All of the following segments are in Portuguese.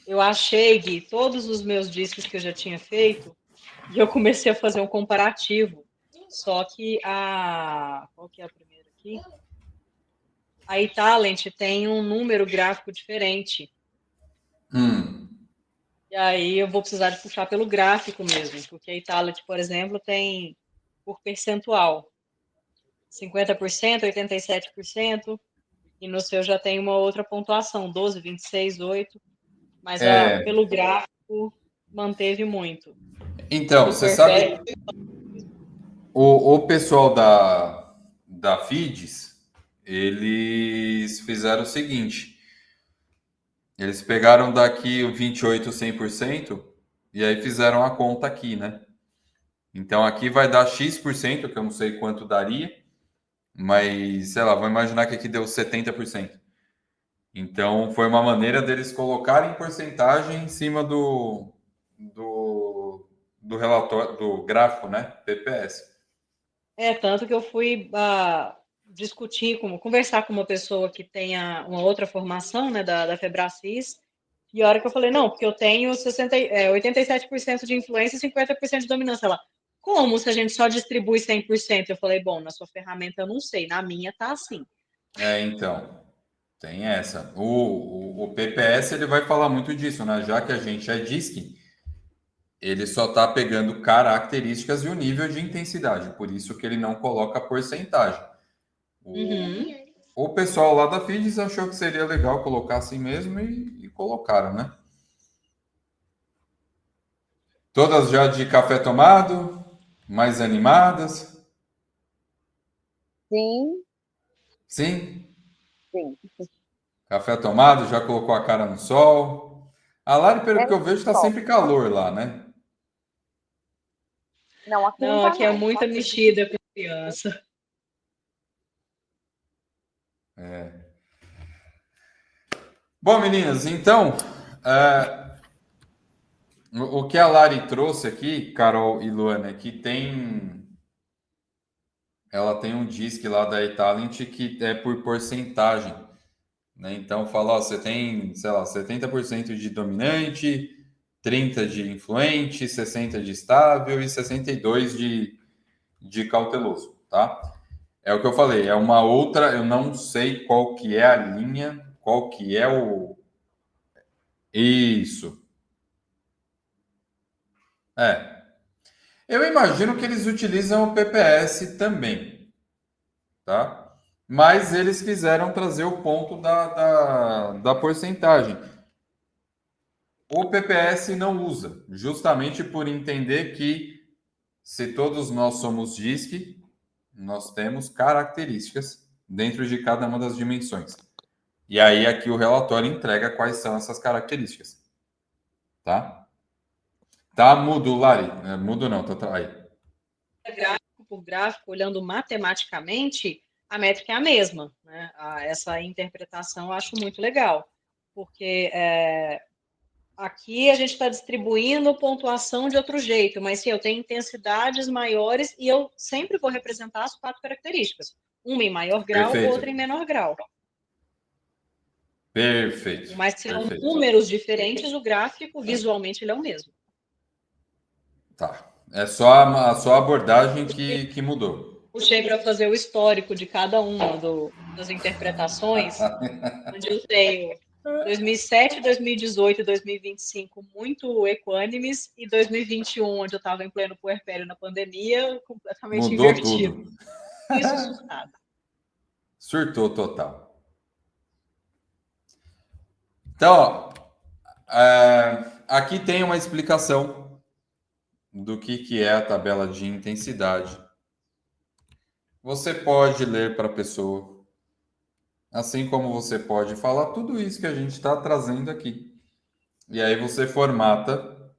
Eu achei, Gui, todos os meus discos que eu já tinha feito e eu comecei a fazer um comparativo. Só que a. Qual que é a primeira aqui? A iTalent tem um número gráfico diferente. Hum, E aí eu vou precisar de puxar pelo gráfico mesmo, porque a Italent, por exemplo, tem por percentual 50%, 87%, e no seu já tem uma outra pontuação, 12, 26, 8, mas é, pelo gráfico manteve muito. E então, do você Puerpério, sabe, o pessoal da FIDES, eles fizeram o seguinte, eles pegaram daqui o 28, 100% e aí fizeram a conta aqui, né? Então aqui vai dar X%, que eu não sei quanto daria, mas sei lá, vamos imaginar que aqui deu 70%. Então foi uma maneira deles colocarem porcentagem em cima do relatório, do gráfico, né? PPS. tanto que eu fui discutir, conversar com uma pessoa que tenha uma outra formação, né, da Febracis, e a hora que eu falei, não, porque eu tenho 87% de influência e 50% de dominância. Ela, como se a gente só distribui 100%? Eu falei, bom, na sua ferramenta eu não sei, na minha tá assim. Então, tem essa. O PPS ele vai falar muito disso, né? Já que a gente é DISC, ele só está pegando características e o nível de intensidade, por isso que ele não coloca porcentagem. O, Uhum. o pessoal lá da FIDES achou que seria legal colocar assim mesmo e colocaram, né? Todas já de café tomado, mais animadas. Sim, Sim, sim. café tomado, já colocou a cara no sol. A Lari, pelo É que eu vejo, está só. sempre calor lá, né? Não, aqui não Não, tá, aqui é não. muita mexida com criança. Bom, meninas, então, é, o que a Lari trouxe aqui, Carol e Luana, é que ela tem um disque lá da iTalent que é por porcentagem, né? Então fala, ó, você tem, sei lá, 70% de dominante, 30 de influente, 60 de estável e 62 de cauteloso, tá? É o que eu falei, é uma outra, eu não sei qual que é a linha, qual que é o... Isso, é. Eu imagino que eles utilizam o PPS também, tá? Mas eles quiseram trazer o ponto da porcentagem. O PPS não usa, justamente por entender que se todos nós somos DISC, nós temos características dentro de cada uma das dimensões. E aí aqui o relatório entrega quais são essas características, tá? Tá mudo, Lari. Mudo não, tá aí. Gráfico por gráfico, olhando matematicamente, a métrica é a mesma, né? Essa interpretação eu acho muito legal, porque aqui a gente está distribuindo pontuação de outro jeito, mas sim, eu tenho intensidades maiores e eu sempre vou representar as 4 características. Uma em maior grau, outra em Perfeito. menor grau. Perfeito. Por mais que sejam Perfeito. números diferentes, o gráfico, visualmente, ele é o mesmo. Tá. É só a abordagem que mudou. Puxei para fazer o histórico de cada uma das interpretações, onde eu tenho 2007, 2018 e 2025 muito equânimes e 2021, onde eu estava em pleno puerpério na pandemia, completamente Mudou invertido. tudo. Isso surtado. Surtou total. Então, ó, aqui tem uma explicação do que é a tabela de intensidade. Você pode ler para a pessoa, assim como você pode falar tudo isso que a gente está trazendo aqui. E aí você formata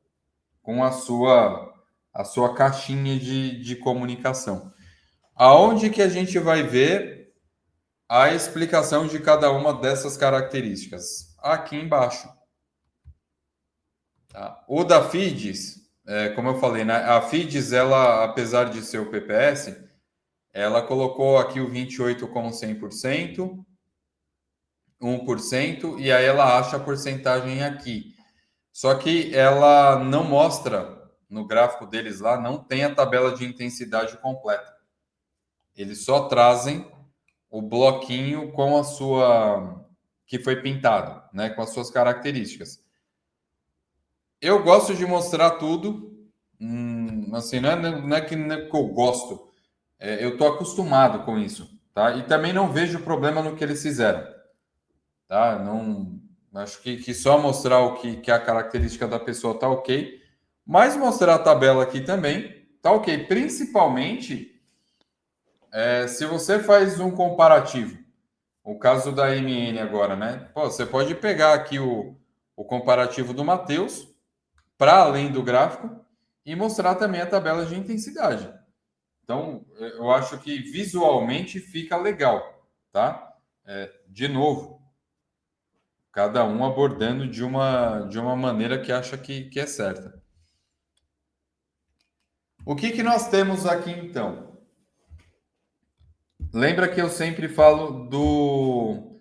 com a sua caixinha de comunicação. Aonde que a gente vai ver a explicação de cada uma dessas características? Aqui embaixo. Tá? O da FIDES, como eu falei, né? A FIDES, ela, apesar de ser o PPS, ela colocou aqui o 28 como 100%, 1%, e aí ela acha a porcentagem aqui. Só que ela não mostra no gráfico deles lá, não tem a tabela de intensidade completa. Eles só trazem o bloquinho com a sua que foi pintado, né, com as suas características. Eu gosto de mostrar tudo, assim, não é que eu gosto, eu estou acostumado com isso, tá? E também não vejo problema no que eles fizeram, tá? Não, acho que só mostrar o que a característica da pessoa tá ok, mas mostrar a tabela aqui também tá ok, principalmente se você faz um comparativo. O caso da MN agora, né? Pô, você pode pegar aqui o comparativo do Matheus, para além do gráfico, e mostrar também a tabela de intensidade. Então, eu acho que visualmente fica legal, tá? De novo, cada um abordando de uma maneira que acha que é certa. O que nós temos aqui, então? Lembra que eu sempre falo do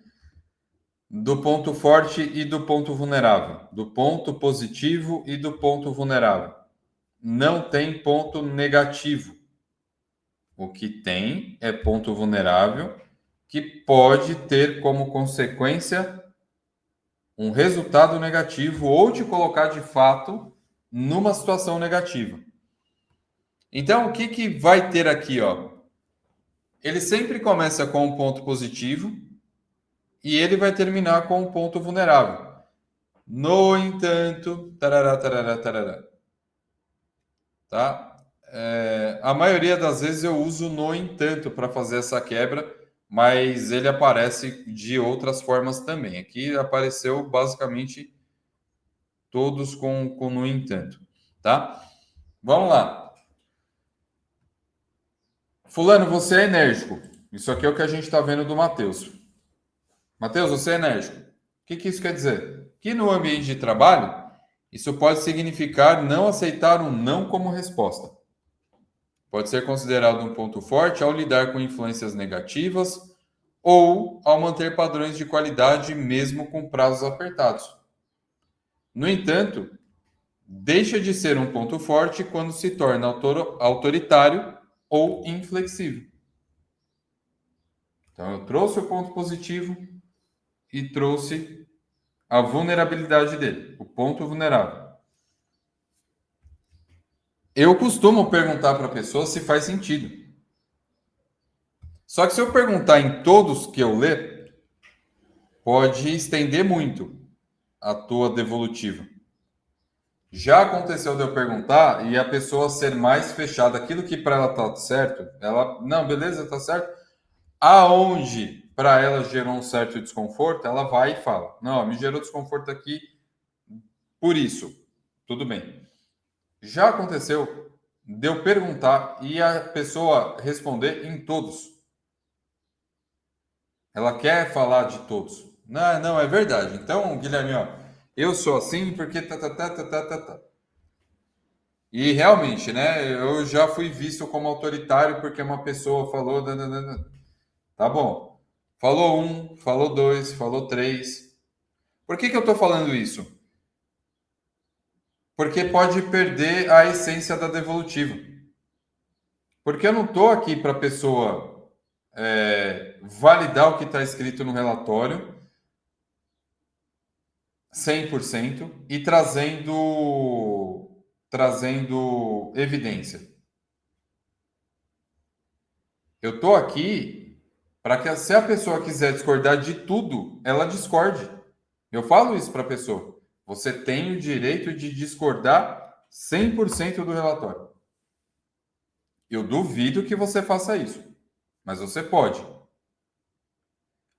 ponto forte e do ponto vulnerável, do ponto positivo e do ponto vulnerável. Não tem ponto negativo. O que tem é ponto vulnerável que pode ter como consequência um resultado negativo ou te colocar de fato numa situação negativa. Então, o que vai ter aqui, ó? Ele sempre começa com um ponto positivo e ele vai terminar com um ponto vulnerável. No entanto, tarará, tarará, tarará. Tá? A maioria das vezes eu uso no entanto para fazer essa quebra, mas ele aparece de outras formas também. Aqui apareceu basicamente todos com no entanto, tá? Vamos lá. Fulano, você é enérgico. Isso aqui é o que a gente está vendo do Matheus. Matheus, você é enérgico. O que isso quer dizer? Que no ambiente de trabalho, isso pode significar não aceitar um não como resposta. Pode ser considerado um ponto forte ao lidar com influências negativas ou ao manter padrões de qualidade mesmo com prazos apertados. No entanto, deixa de ser um ponto forte quando se torna autoritário ou inflexível. Então, eu trouxe o ponto positivo e trouxe a vulnerabilidade dele, o ponto vulnerável. Eu costumo perguntar para a pessoa se faz sentido. Só que se eu perguntar em todos que eu ler, pode estender muito a tua devolutiva. Já aconteceu de eu perguntar e a pessoa ser mais fechada, aquilo que para ela tá certo, ela, não, beleza, tá certo. Aonde para ela gerou um certo desconforto, ela vai e fala: não, me gerou desconforto aqui por isso. Tudo bem. Já aconteceu de eu perguntar e a pessoa responder em todos. Ela quer falar de todos. Não, não, é verdade. Então, Guilherme, ó, eu sou assim porque tá. E realmente, né? Eu já fui visto como autoritário porque uma pessoa falou. Tá bom. Falou um, falou dois, falou três. Por que eu estou falando isso? Porque pode perder a essência da devolutiva. Porque eu não estou aqui para a pessoa validar o que está escrito no relatório 100% e trazendo evidência. Eu estou aqui para que, se a pessoa quiser discordar de tudo, ela discorde. Eu falo isso para a pessoa. Você tem o direito de discordar 100% do relatório. Eu duvido que você faça isso, mas você pode.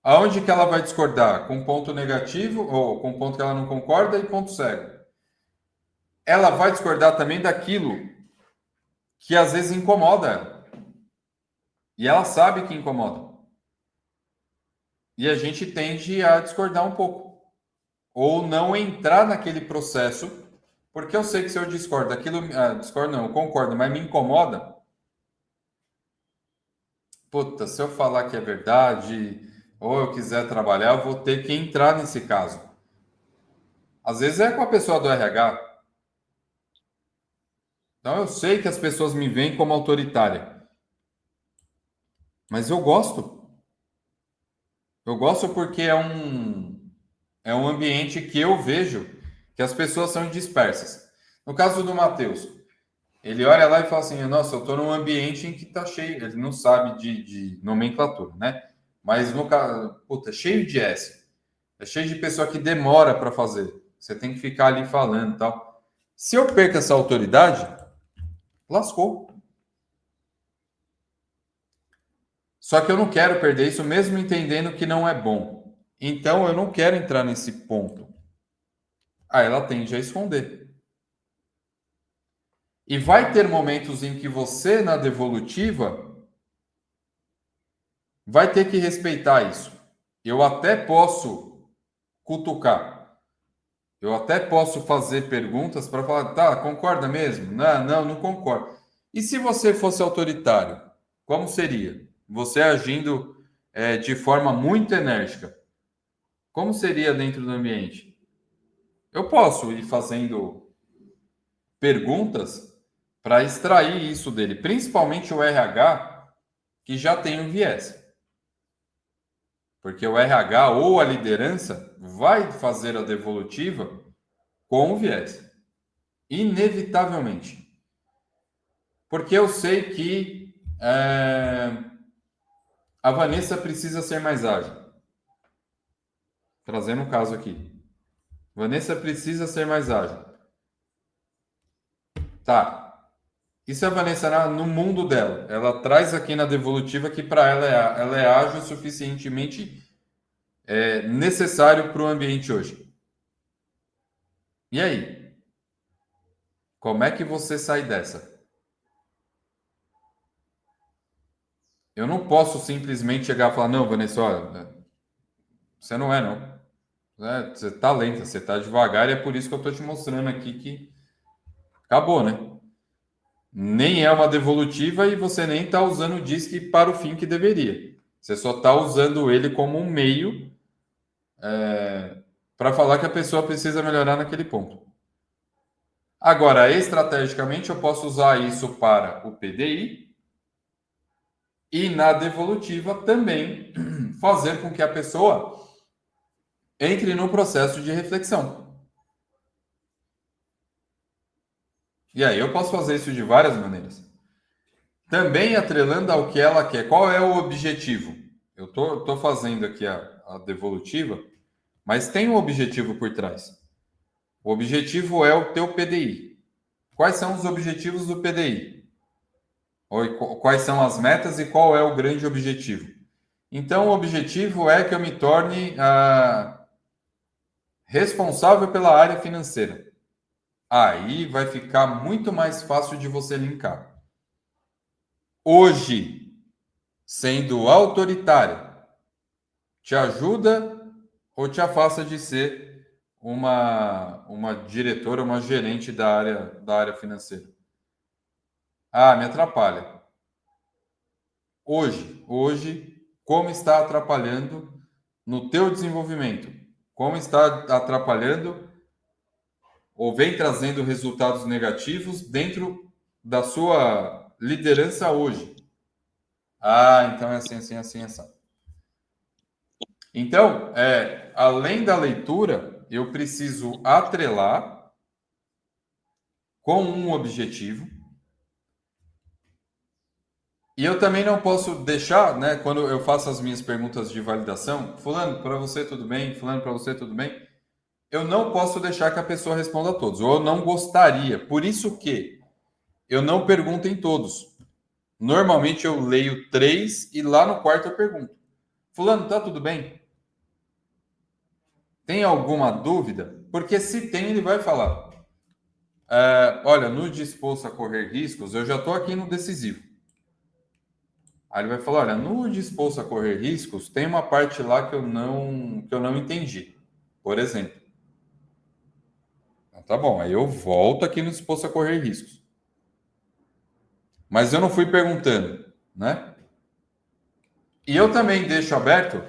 Aonde que ela vai discordar? Com ponto negativo ou com ponto que ela não concorda e ponto cego? Ela vai discordar também daquilo que às vezes incomoda ela. E ela sabe que incomoda. E a gente tende a discordar um pouco. Ou não entrar naquele processo, porque eu sei que se eu discordo daquilo, discordo não, eu concordo, mas me incomoda. Puta, se eu falar que é verdade, ou eu quiser trabalhar, eu vou ter que entrar nesse caso. Às vezes é com a pessoa do RH. Então eu sei que as pessoas me veem como autoritária, mas eu gosto. Eu gosto porque é um ambiente que eu vejo que as pessoas são dispersas. No caso do Matheus, ele olha lá e fala assim: nossa, eu estou num ambiente em que está cheio. Ele não sabe de nomenclatura, né? Mas no caso, puta, cheio de S. É cheio de pessoa que demora para fazer. Você tem que ficar ali falando e tal. Se eu perco essa autoridade, lascou. Só que eu não quero perder isso, mesmo entendendo que não é bom. Então eu não quero entrar nesse ponto. Aí ela tende a esconder. E vai ter momentos em que você, na devolutiva, vai ter que respeitar isso. Eu até posso cutucar. Eu até posso fazer perguntas para falar, tá, concorda mesmo? Não concordo. E se você fosse autoritário, como seria? Você agindo de forma muito enérgica, como seria dentro do ambiente? Eu posso ir fazendo perguntas para extrair isso dele, principalmente o RH, que já tem um viés. Porque o RH ou a liderança vai fazer a devolutiva com o viés. Inevitavelmente. Porque eu sei que a Vanessa precisa ser mais ágil. Trazendo um caso aqui. Vanessa precisa ser mais ágil. Tá. E se a Vanessa, no mundo dela, ela traz aqui na devolutiva que para ela é ágil o suficientemente necessário para o ambiente hoje. E aí? Como é que você sai dessa? Eu não posso simplesmente chegar e falar, não, Vanessa, olha, você não é, não. Você tá lenta, você tá devagar e é por isso que eu tô te mostrando aqui que acabou, né? Nem é uma devolutiva e você nem está usando o DISC para o fim que deveria. Você só está usando ele como um meio para falar que a pessoa precisa melhorar naquele ponto. Agora, estrategicamente, eu posso usar isso para o PDI e na devolutiva também fazer com que a pessoa entre no processo de reflexão. E aí eu posso fazer isso de várias maneiras. Também atrelando ao que ela quer. Qual é o objetivo? Eu tô fazendo aqui a devolutiva, mas tem um objetivo por trás. O objetivo é o teu PDI. Quais são os objetivos do PDI? Quais são as metas e qual é o grande objetivo? Então, o objetivo é que eu me torne responsável pela área financeira. Aí vai ficar muito mais fácil de você linkar. Hoje, sendo autoritário, te ajuda ou te afasta de ser uma diretora, uma gerente da área financeira? Ah, me atrapalha. Hoje, como está atrapalhando no teu desenvolvimento? Como está atrapalhando ou vem trazendo resultados negativos dentro da sua liderança hoje? Ah, então é assim, assim, assim, assim. Então, além da leitura, eu preciso atrelar com um objetivo. E eu também não posso deixar, né, quando eu faço as minhas perguntas de validação, fulano, para você tudo bem? Fulano, para você tudo bem? Eu não posso deixar que a pessoa responda a todos, ou eu não gostaria. Por isso que eu não pergunto em todos. Normalmente eu leio 3 e lá no quarto eu pergunto. Fulano, tá tudo bem? Tem alguma dúvida? Porque se tem, ele vai falar. Olha, no disposto a correr riscos, eu já estou aqui no decisivo. Aí ele vai falar, olha, no disposto a correr riscos, tem uma parte lá que eu não entendi. Por exemplo. Então, tá bom, aí eu volto aqui no disposto a correr riscos. Mas eu não fui perguntando, né? E eu também deixo aberto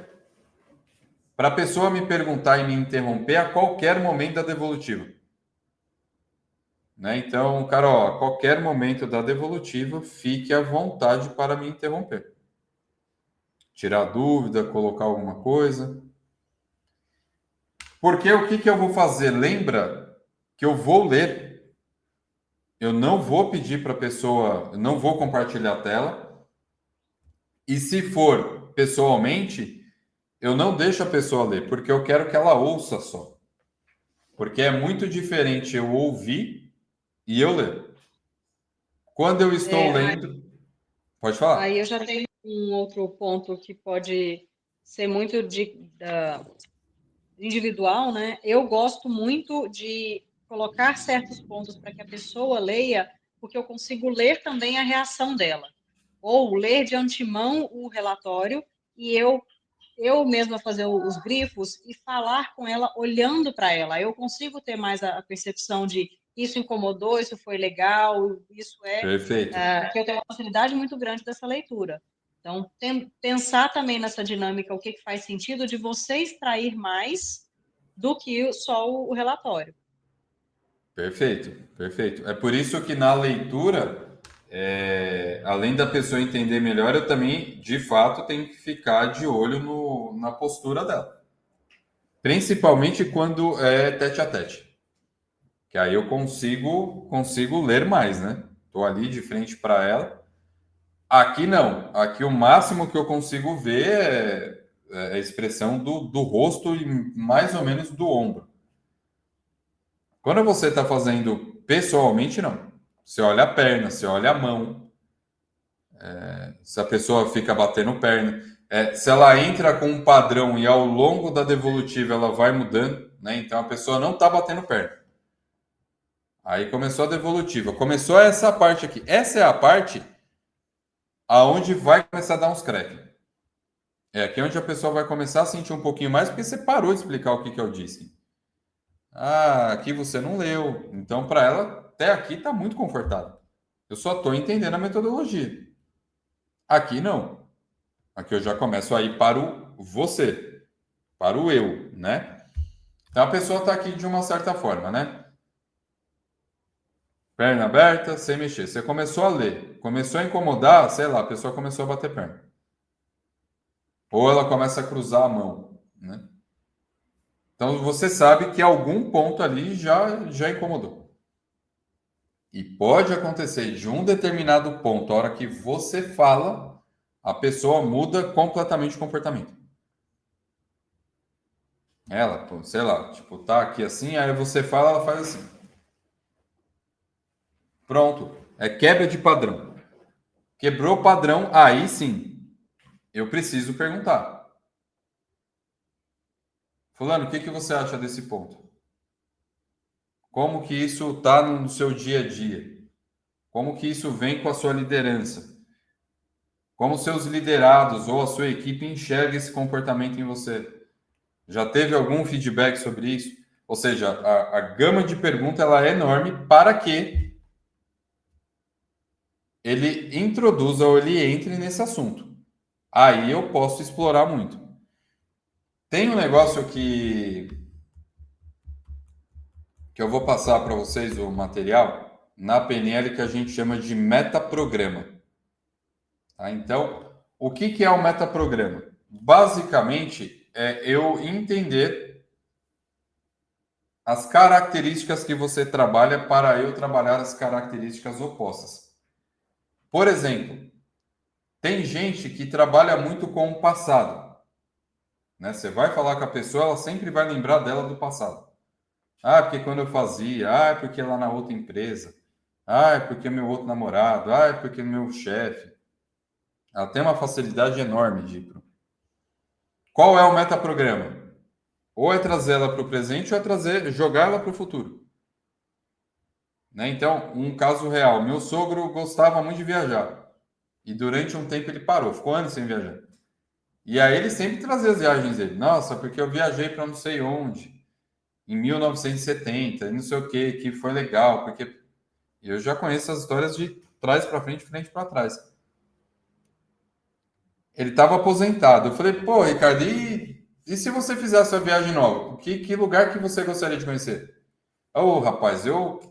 para a pessoa me perguntar e me interromper a qualquer momento da devolutiva. Né? Então, Carol, a qualquer momento da devolutiva, fique à vontade para me interromper. Tirar dúvida, colocar alguma coisa. Porque o que eu vou fazer? Lembra que eu vou ler. Eu não vou pedir para a pessoa, eu não vou compartilhar a tela. E se for pessoalmente, eu não deixo a pessoa ler, porque eu quero que ela ouça só. Porque é muito diferente eu ouvir e eu ler. Quando eu estou lendo... Pode falar. Aí eu já tenho um outro ponto que pode ser muito individual, né? Eu gosto muito de colocar certos pontos para que a pessoa leia, porque eu consigo ler também a reação dela. Ou ler de antemão o relatório e eu mesma fazer os grifos e falar com ela olhando para ela. Eu consigo ter mais a percepção de isso incomodou, isso foi legal, isso Perfeito. que eu tenho uma facilidade muito grande dessa leitura. Então, pensar também nessa dinâmica, o que faz sentido de você extrair mais do que só o relatório. Perfeito, perfeito. É por isso que na leitura, além da pessoa entender melhor, eu também, de fato, tenho que ficar de olho na postura dela. Principalmente quando é tete a tete. Que aí eu consigo ler mais, né? Estou ali de frente para ela. Aqui não. Aqui o máximo que eu consigo ver é a expressão do rosto e mais ou menos do ombro. Quando você está fazendo pessoalmente, não. Você olha a perna, você olha a mão, se a pessoa fica batendo perna. Se ela entra com um padrão e ao longo da devolutiva ela vai mudando, né? Então a pessoa não está batendo perna. Aí começou a devolutiva. Começou essa parte aqui. Essa é a parte aonde vai começar a dar uns crack. É aqui onde a pessoa vai começar a sentir um pouquinho mais, porque você parou de explicar o que eu disse. Ah, aqui você não leu. Então, para ela, até aqui está muito confortável. Eu só estou entendendo a metodologia. Aqui não. Aqui eu já começo a ir para o você, para o eu, né? Então a pessoa está aqui de uma certa forma, né? Perna aberta, sem mexer. Você começou a ler, começou a incomodar, sei lá, a pessoa começou a bater perna. Ou ela começa a cruzar a mão, né? Então você sabe que algum ponto ali já incomodou. E pode acontecer de um determinado ponto, a hora que você fala, a pessoa muda completamente o comportamento. Ela, sei lá, tipo, tá aqui assim, aí você fala, ela faz assim. Pronto. É quebra de padrão. Quebrou o padrão, aí sim, eu preciso perguntar. Fulano, o que você acha desse ponto? Como que isso está no seu dia a dia? Como que isso vem com a sua liderança? Como seus liderados ou a sua equipe enxerga esse comportamento em você? Já teve algum feedback sobre isso? Ou seja, a gama de perguntas ela é enorme para que ele introduza ou ele entre nesse assunto. Aí eu posso explorar muito. Tem um negócio que eu vou passar para vocês, o material, na PNL que a gente chama de metaprograma. Tá? Então, o que é o metaprograma? Basicamente, é eu entender as características que você trabalha para eu trabalhar as características opostas. Por exemplo, tem gente que trabalha muito com o passado. Né? Você vai falar com a pessoa, ela sempre vai lembrar dela do passado. Ah, porque quando eu fazia, ah, porque lá na outra empresa, ah, porque meu outro namorado, ah, porque meu chefe. Ela tem uma facilidade enorme de... Qual é o metaprograma? Ou é trazer ela para o presente ou é jogar ela para o futuro. Né? Então, um caso real. Meu sogro gostava muito de viajar. E durante um tempo ele parou, ficou anos sem viajar. E aí ele sempre trazia as viagens dele. Nossa, porque eu viajei para não sei onde, em 1970, e não sei o que foi legal, porque eu já conheço as histórias de trás para frente para trás. Ele estava aposentado. Eu falei, pô, Ricardo, e E se você fizesse a viagem nova, que lugar que você gostaria de conhecer? Oh, rapaz,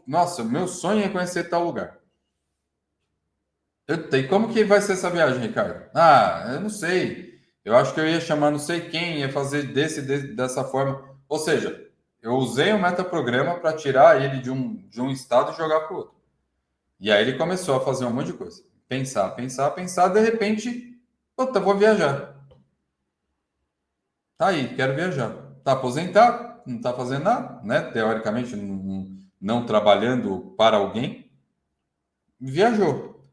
nossa, meu sonho é conhecer tal lugar. E como que vai ser essa viagem, Ricardo? Ah, eu não sei. Eu acho que eu ia chamar não sei quem, ia fazer dessa forma. Ou seja, eu usei o metaprograma para tirar ele de um estado e jogar para o outro. E aí ele começou a fazer um monte de coisa. Pensar, pensar, pensar, de repente, puta, vou viajar. Tá aí, quero viajar. Tá aposentado, não tá fazendo nada, né? Teoricamente, não trabalhando para alguém. Viajou.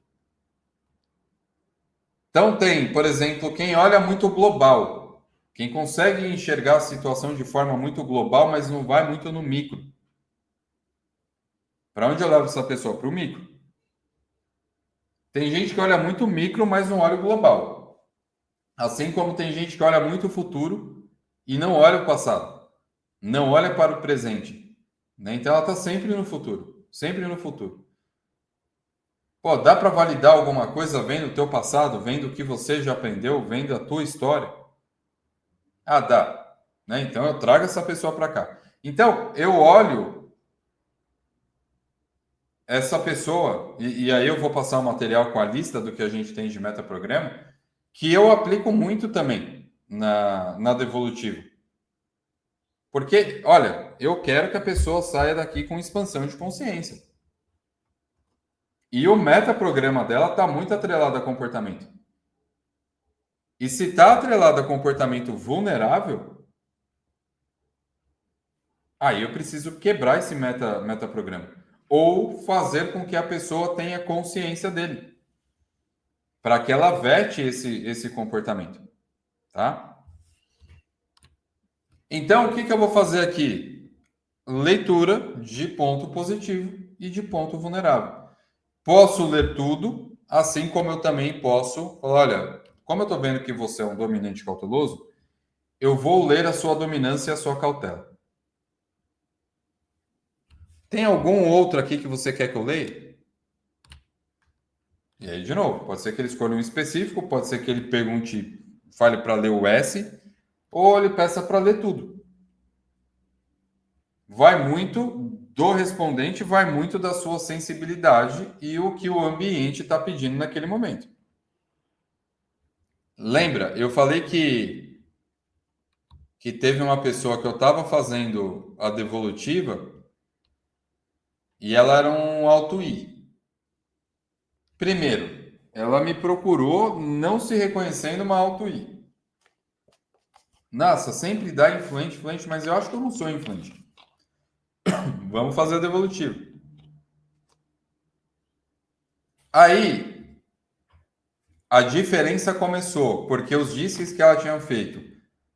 Então tem, por exemplo, quem olha muito global, quem consegue enxergar a situação de forma muito global, mas não vai muito no micro. Para onde eu levo essa pessoa? Para o micro. Tem gente que olha muito micro, mas não olha o global. Assim como tem gente que olha muito o futuro e não olha o passado, não olha para o presente, né? Então ela está sempre no futuro, sempre no futuro. Pô, dá para validar alguma coisa vendo o teu passado, vendo o que você já aprendeu, vendo a tua história? Ah, dá. Né? Então eu trago essa pessoa para cá. Então eu olho essa pessoa, e aí eu vou passar o material com a lista do que a gente tem de metaprograma, que eu aplico muito também na Devolutivo. Porque, olha, eu quero que a pessoa saia daqui com expansão de consciência. E o metaprograma dela está muito atrelado a comportamento. E se está atrelado a comportamento vulnerável, aí eu preciso quebrar esse metaprograma. Ou fazer com que a pessoa tenha consciência dele. Para que ela vete esse comportamento. Tá? Então, o que eu vou fazer aqui? Leitura de ponto positivo e de ponto vulnerável. Posso ler tudo, assim como eu também posso falar, olha, como eu estou vendo que você é um dominante cauteloso, eu vou ler a sua dominância e a sua cautela. Tem algum outro aqui que você quer que eu leia? E aí, de novo, pode ser que ele escolha um específico, pode ser que ele pergunte, fale para ler o S, ou ele peça para ler tudo. Vai muito do respondente, vai muito da sua sensibilidade e o que o ambiente está pedindo naquele momento. Lembra, eu falei que teve uma pessoa que eu estava fazendo a devolutiva e ela era um alto I. Primeiro, ela me procurou não se reconhecendo uma alto I. Nossa, sempre dá influente, influente, mas eu acho que eu não sou influente. Vamos fazer a devolutiva. Aí, a diferença começou, porque os disques que ela tinha feito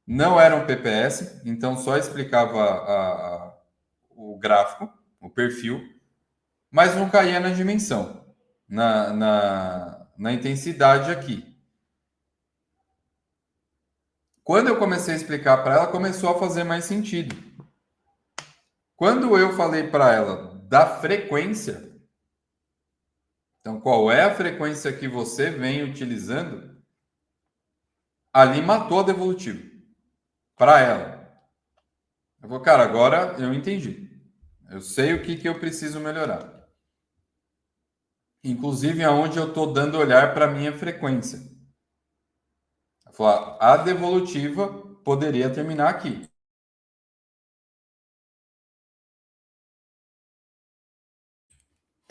não eram PPS, então só explicava o gráfico, o perfil, mas não caía na dimensão, na intensidade aqui. Quando eu comecei a explicar para ela, começou a fazer mais sentido. Quando eu falei para ela da frequência, então qual é a frequência que você vem utilizando, ali matou a devolutiva para ela. Eu vou, cara, agora eu entendi. Eu sei o que eu preciso melhorar. Inclusive aonde eu estou dando olhar para a minha frequência. Falar, a devolutiva poderia terminar aqui.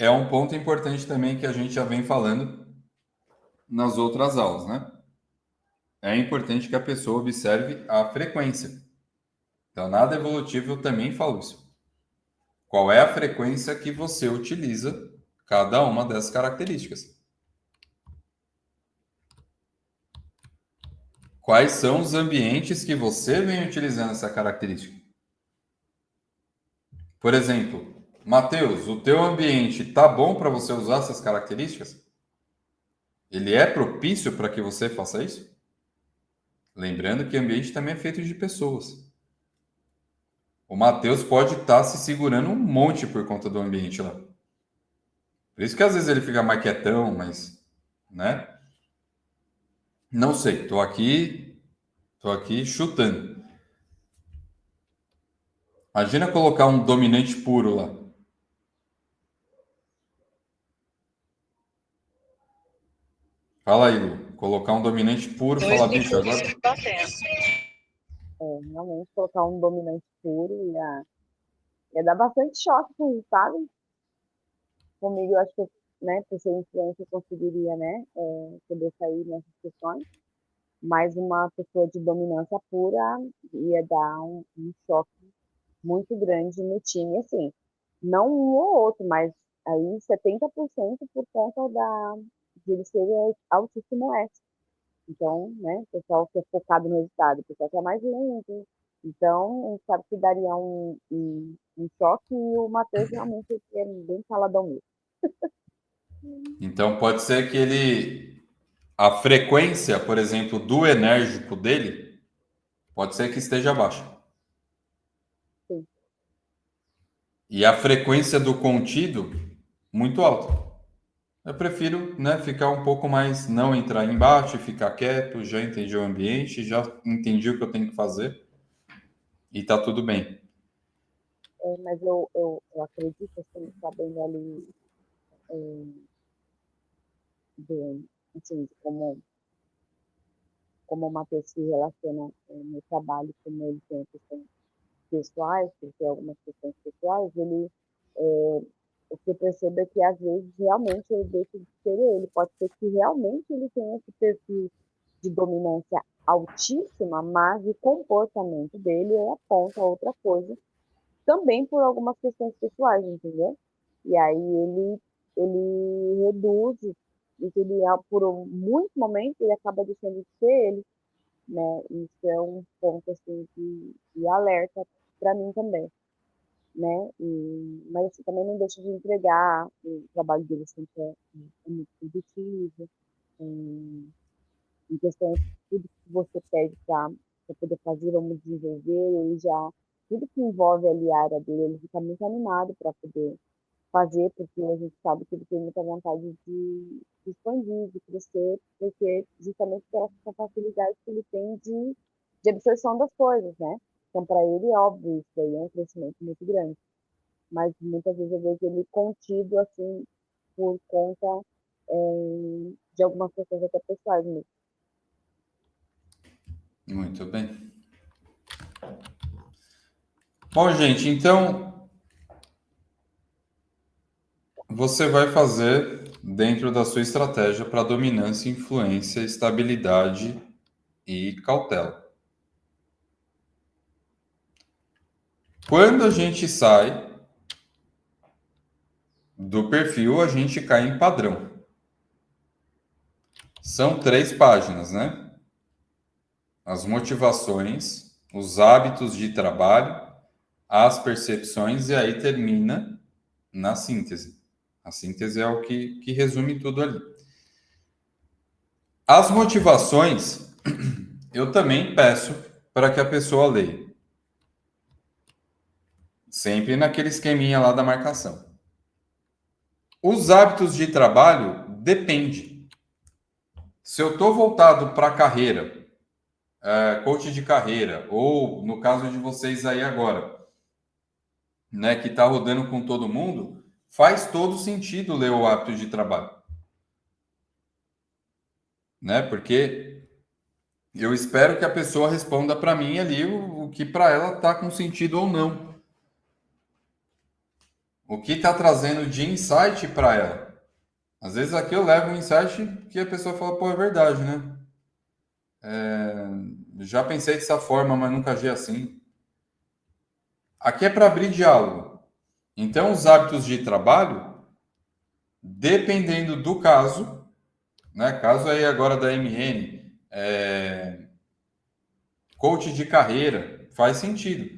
É um ponto importante também que a gente já vem falando nas outras aulas, né? É importante que a pessoa observe a frequência. Então, na devolutiva eu também falo isso. Qual é a frequência que você utiliza cada uma dessas características? Quais são os ambientes que você vem utilizando essa característica? Por exemplo, Matheus, o teu ambiente tá bom para você usar essas características? Ele é propício para que você faça isso? Lembrando que o ambiente também é feito de pessoas. O Matheus pode estar se segurando um monte por conta do ambiente lá. Por isso que às vezes ele fica mais quietão, mas, né? Não sei, tô aqui chutando. Imagina colocar um dominante puro lá. Fala aí, Lu. Colocar um dominante puro, Dois falar, bicho, bifes agora. se batendo. Realmente colocar um dominante puro ia dar bastante choque com isso, sabe? Comigo, eu acho que, né, por ser influência, eu conseguiria, né, poder sair nessas questões. Mas uma pessoa de dominância pura ia dar um choque muito grande no time, assim. Não um ou outro, mas aí 70% por conta de ele ser altíssimo S. Então, né, o pessoal que é focado no resultado, o pessoal que é mais lento. Então, a gente sabe que daria um choque e o Matheus realmente é bem caladão mesmo. Então pode ser que ele. A frequência, por exemplo, do enérgico dele, pode ser que esteja baixa. Sim. E a frequência do contido, muito alta. Eu prefiro, né, ficar um pouco mais, não entrar em embate, ficar quieto, já entendi o ambiente, já entendi o que eu tenho que fazer e tá tudo bem. Mas eu acredito, assim, sabendo ali de, assim, de como o Matheus se relaciona no trabalho, como ele tem questões pessoais, porque tem algumas questões pessoais, ele, o que eu percebo é que às vezes realmente ele deixa de ser ele. Pode ser que realmente ele tenha esse perfil de dominância altíssima, mas o comportamento dele aponta outra coisa, também por algumas questões pessoais, entendeu? E aí ele reduz, por muitos momentos ele acaba deixando de ser ele, né? Isso é um ponto assim de alerta para mim também, né? Mas assim, também não deixa de entregar, o trabalho dele sempre é muito produtivo, em questões tudo que você pede para poder fazer, vamos desenvolver, ele já tudo que envolve ali a área dele, ele fica muito animado para poder fazer, porque a gente sabe que ele tem muita vontade de expandir, de crescer, porque justamente pela essa facilidade que ele tem de absorção das coisas, né? Então, para ele, é óbvio, isso aí é um crescimento muito grande. Mas muitas vezes eu vejo ele contido, assim, por conta de algumas questões até pessoais mesmo. Muito bem. Bom, gente, então você vai fazer dentro da sua estratégia para dominância, influência, estabilidade e cautela. Quando a gente sai do perfil, a gente cai em padrão. São 3 páginas, né? As motivações, os hábitos de trabalho, as percepções e aí termina na síntese. A síntese é o que resume tudo ali. As motivações, eu também peço para que a pessoa leia. Sempre naquele esqueminha lá da marcação. Os hábitos de trabalho depende. Se eu estou voltado para a carreira, coach de carreira, ou no caso de vocês aí agora, né, que está rodando com todo mundo, faz todo sentido ler o hábito de trabalho. Né? Porque eu espero que a pessoa responda para mim ali o que para ela está com sentido ou não. O que está trazendo de insight para ela. Às vezes aqui eu levo um insight que a pessoa fala, pô, é verdade, né? Já pensei dessa forma, mas nunca agi assim. Aqui é para abrir diálogo. Então, os hábitos de trabalho, dependendo do caso, né? Caso aí agora da MN, coach de carreira, faz sentido.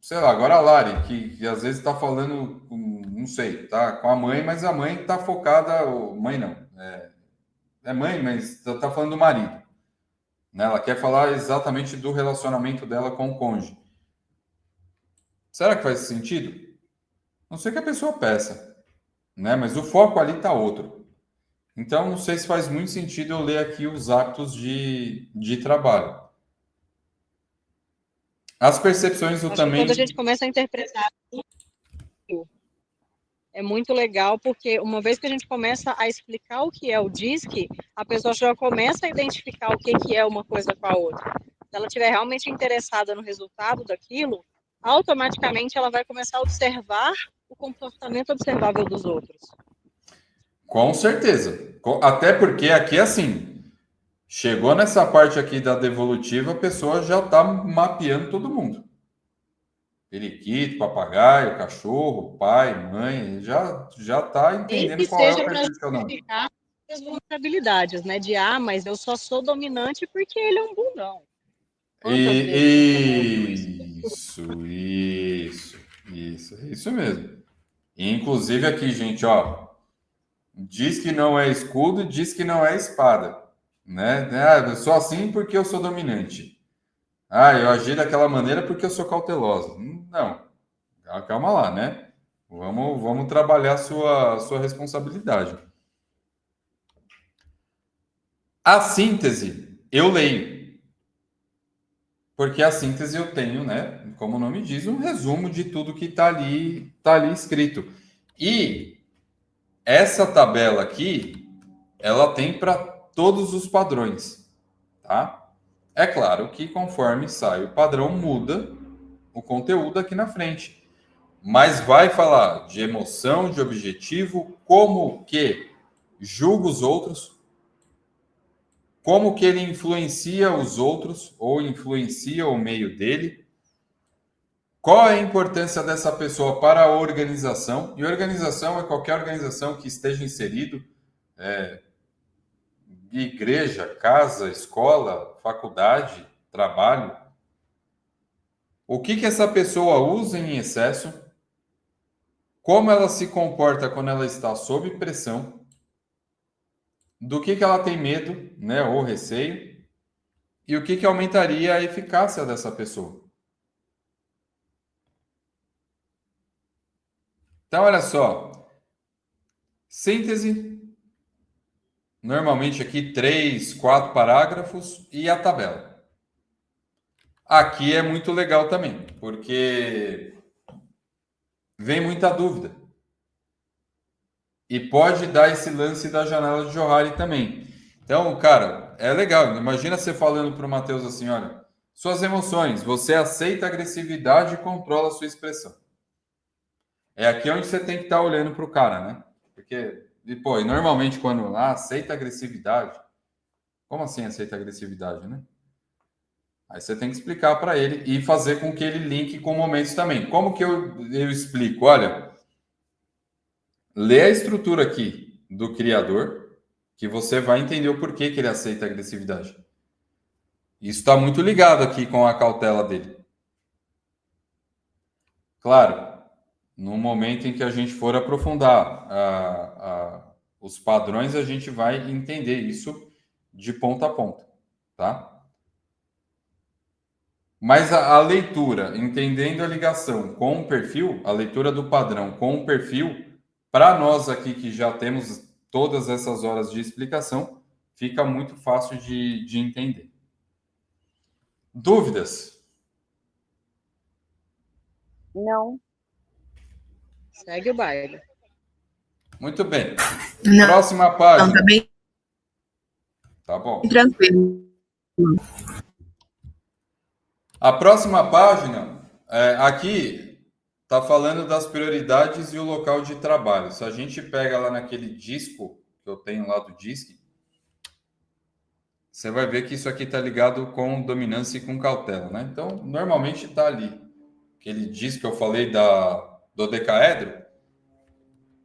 Sei lá, agora a Lari, que às vezes está falando, não sei, tá com a mãe, mas a mãe está focada, mãe não, é mãe, mas está falando do marido. Né? Ela quer falar exatamente do relacionamento dela com o cônjuge. Será que faz sentido? Não sei que a pessoa peça, né? Mas o foco ali está outro. Então, não sei se faz muito sentido eu ler aqui os hábitos de trabalho. As percepções eu Acho que também. quando a gente começa a interpretar, é muito legal, porque uma vez que a gente começa a explicar o que é o DISC, a pessoa já começa a identificar o que é uma coisa com a outra. Se ela estiver realmente interessada no resultado daquilo, automaticamente ela vai começar a observar o comportamento observável dos outros. Com certeza. Até porque aqui, assim, chegou nessa parte aqui da devolutiva, a pessoa já está mapeando todo mundo. Periquito, papagaio, cachorro, pai, mãe, já está Nem entendendo que qual é o seja para perfil de cada um. justificar as vulnerabilidades, né? De, mas eu só sou dominante porque ele é um bundão. Quantas vezes não acontece isso? Isso mesmo. Inclusive aqui, gente, ó, diz que não é escudo, diz que não é espada, né? Ah, eu sou assim porque eu sou dominante. Ah, eu agi daquela maneira porque eu sou cautelosa. Não, calma lá, né? Vamos trabalhar a sua responsabilidade. A síntese, eu leio. Porque a síntese eu tenho, né? Como o nome diz, um resumo de tudo que tá ali escrito. E essa tabela aqui, ela tem para todos os padrões, tá? É claro que conforme sai o padrão, muda o conteúdo aqui na frente. Mas vai falar de emoção, de objetivo, como que julga os outros, como que ele influencia os outros ou influencia o meio dele, qual é a importância dessa pessoa para a organização, e organização é qualquer organização que esteja inserido, igreja, casa, escola, faculdade, trabalho. O que essa pessoa usa em excesso, como ela se comporta quando ela está sob pressão, do que ela tem medo, né, ou receio, e o que aumentaria a eficácia dessa pessoa. Então, olha só, síntese, normalmente aqui 3, 4 parágrafos e a tabela. Aqui é muito legal também, porque vem muita dúvida. E pode dar esse lance da janela de Johari também. Então, cara, é legal. Imagina você falando para o Matheus assim: olha, suas emoções, você aceita a agressividade e controla a sua expressão. É aqui onde você tem que estar olhando para o cara, né? Porque, e normalmente quando aceita a agressividade, como assim aceita a agressividade, né? Aí você tem que explicar para ele e fazer com que ele linke com momentos também. Como que eu explico? Olha, lê a estrutura aqui do criador, que você vai entender o porquê que ele aceita a agressividade. Isso está muito ligado aqui com a cautela dele. Claro, no momento em que a gente for aprofundar os padrões, a gente vai entender isso de ponta a ponta, tá? Mas a leitura, entendendo a ligação com o perfil, a leitura do padrão com o perfil, para nós aqui que já temos todas essas horas de explicação, fica muito fácil de entender. Dúvidas? Não. Segue o baile. Muito bem. Não, Próxima não, página. tá bem Tá bom. tranquilo. A próxima página, aqui, está falando das prioridades e o local de trabalho. Se a gente pega lá naquele disco que eu tenho lá do DISC, você vai ver que isso aqui está ligado com dominância e com cautela, né? Então, normalmente está ali. Aquele disco que eu falei do decaedro,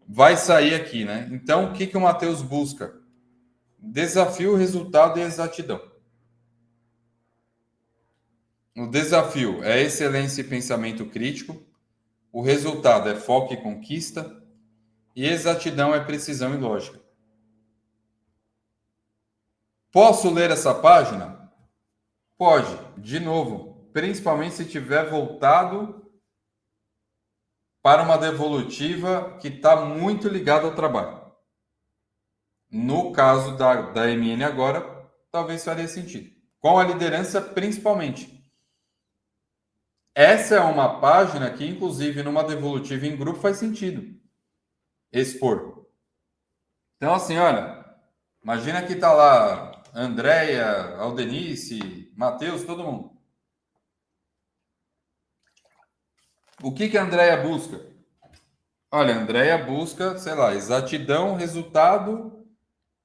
vai sair aqui, né? Então, o que o Matheus busca? Desafio, resultado e exatidão. O desafio é excelência e pensamento crítico. O resultado é foco e conquista. E exatidão é precisão e lógica. Posso ler essa página? Pode. De novo, principalmente se tiver voltado para uma devolutiva que está muito ligada ao trabalho. No caso da MN agora, talvez faria sentido. Com a liderança, principalmente. Essa é uma página que, inclusive, numa devolutiva em grupo faz sentido expor. Então, assim, olha, imagina que tá lá Andréia, Aldenice, Matheus, todo mundo. O que a Andréia busca? Olha, a Andréia busca, sei lá, exatidão, resultado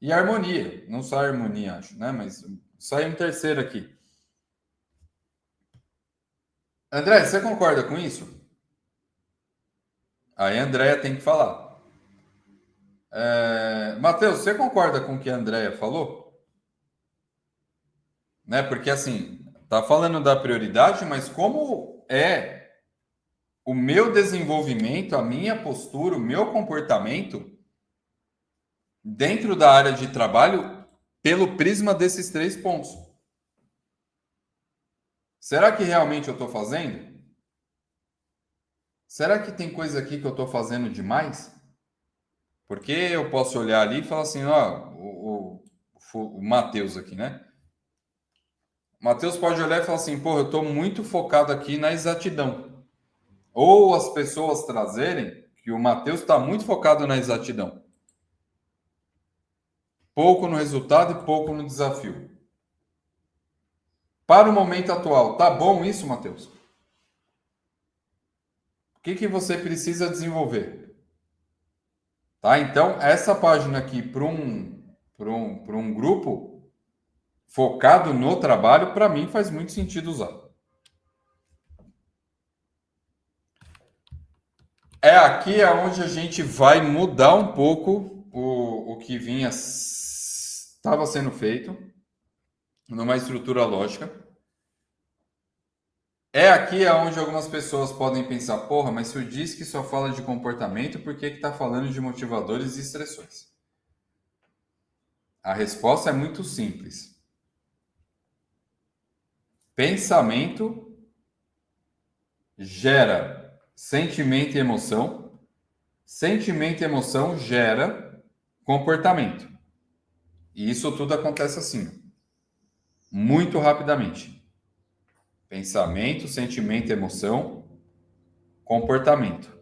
e harmonia. Não só harmonia, acho, né? Mas sai um terceiro aqui. André, você concorda com isso? Aí a Andréia tem que falar. Matheus, você concorda com o que a Andréia falou? Né? Porque assim, tá falando da prioridade, mas como é o meu desenvolvimento, a minha postura, o meu comportamento dentro da área de trabalho pelo prisma desses 3 pontos. Será que realmente eu estou fazendo? Será que tem coisa aqui que eu estou fazendo demais? Porque eu posso olhar ali e falar assim, ó, o Matheus aqui, né? O Matheus pode olhar e falar assim, pô, eu estou muito focado aqui na exatidão. Ou as pessoas trazerem que o Matheus está muito focado na exatidão. Pouco no resultado e pouco no desafio. Para o momento atual, tá bom isso, Matheus? O que você precisa desenvolver? Tá? Então, essa página aqui para um grupo focado no trabalho, para mim faz muito sentido usar. É aqui onde a gente vai mudar um pouco o que estava sendo feito numa estrutura lógica. É aqui onde algumas pessoas podem pensar, porra, mas se eu disse que só fala de comportamento, por que está falando de motivadores e estressores? A resposta é muito simples. Pensamento gera sentimento e emoção. Sentimento e emoção gera comportamento. E isso tudo acontece assim, muito rapidamente. Pensamento, sentimento, emoção, comportamento.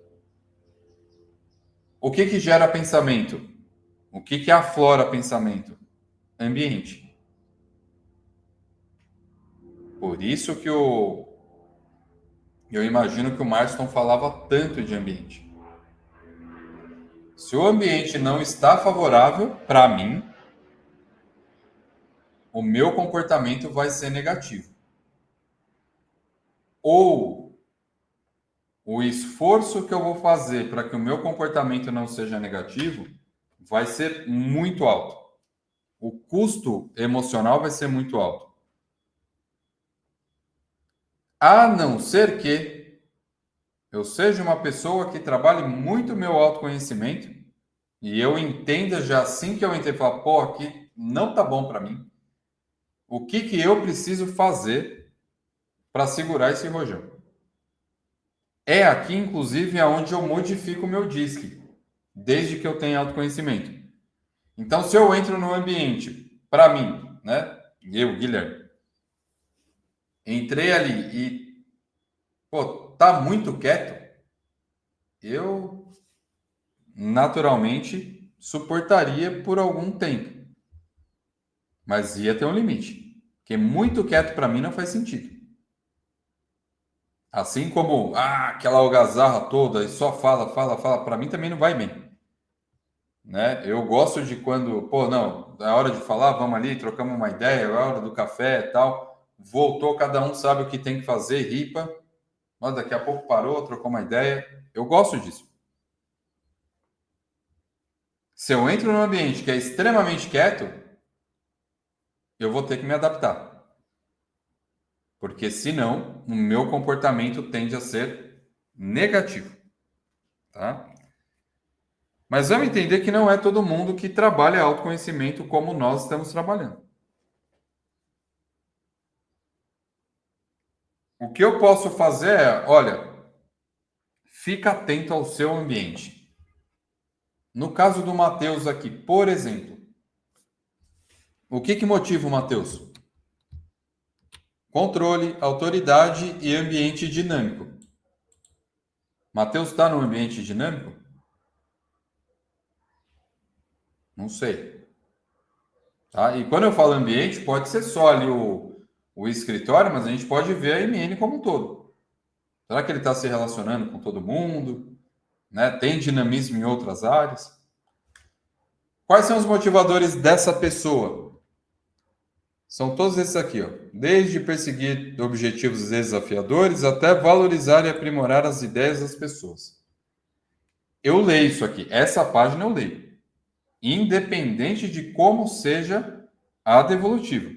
O que gera pensamento? O que aflora pensamento? Ambiente. Por isso que eu imagino que o Marston falava tanto de ambiente. Se o ambiente não está favorável para mim, o meu comportamento vai ser negativo. Ou o esforço que eu vou fazer para que o meu comportamento não seja negativo vai ser muito alto. O custo emocional vai ser muito alto. A não ser que eu seja uma pessoa que trabalhe muito meu autoconhecimento e eu entenda já assim que eu entrei, falar, pô, aqui não tá bom para mim. O que eu preciso fazer para segurar esse rojão? É aqui, inclusive, aonde eu modifico o meu DISC, desde que eu tenha autoconhecimento. Então, se eu entro no ambiente, para mim, né? Eu, Guilherme, entrei ali e, pô, tá muito quieto, eu naturalmente suportaria por algum tempo. Mas ia ter um limite. Porque muito quieto para mim não faz sentido. Assim como aquela algazarra toda e só fala, para mim também não vai bem. Né? Eu gosto de quando, pô, não, é hora de falar, vamos ali, trocamos uma ideia, é hora do café e tal. Voltou, cada um sabe o que tem que fazer, ripa. Mas daqui a pouco parou, trocou uma ideia. Eu gosto disso. Se eu entro num ambiente que é extremamente quieto, eu vou ter que me adaptar. Porque senão o meu comportamento tende a ser negativo. Tá? Mas vamos entender que não é todo mundo que trabalha autoconhecimento como nós estamos trabalhando. O que eu posso fazer é, olha, fica atento ao seu ambiente. No caso do Matheus aqui, por exemplo, o que motiva o Matheus? controle, autoridade e ambiente dinâmico. Matheus está no ambiente dinâmico? Não sei. Tá? E quando eu falo ambiente, pode ser só ali o escritório, mas a gente pode ver a MN como um todo. Será que ele está se relacionando com todo mundo? Né? Tem dinamismo em outras áreas? Quais são os motivadores dessa pessoa? São todos esses aqui, ó. Desde perseguir objetivos desafiadores até valorizar e aprimorar as ideias das pessoas. Eu leio isso aqui. Essa página eu leio. Independente de como seja a devolutiva.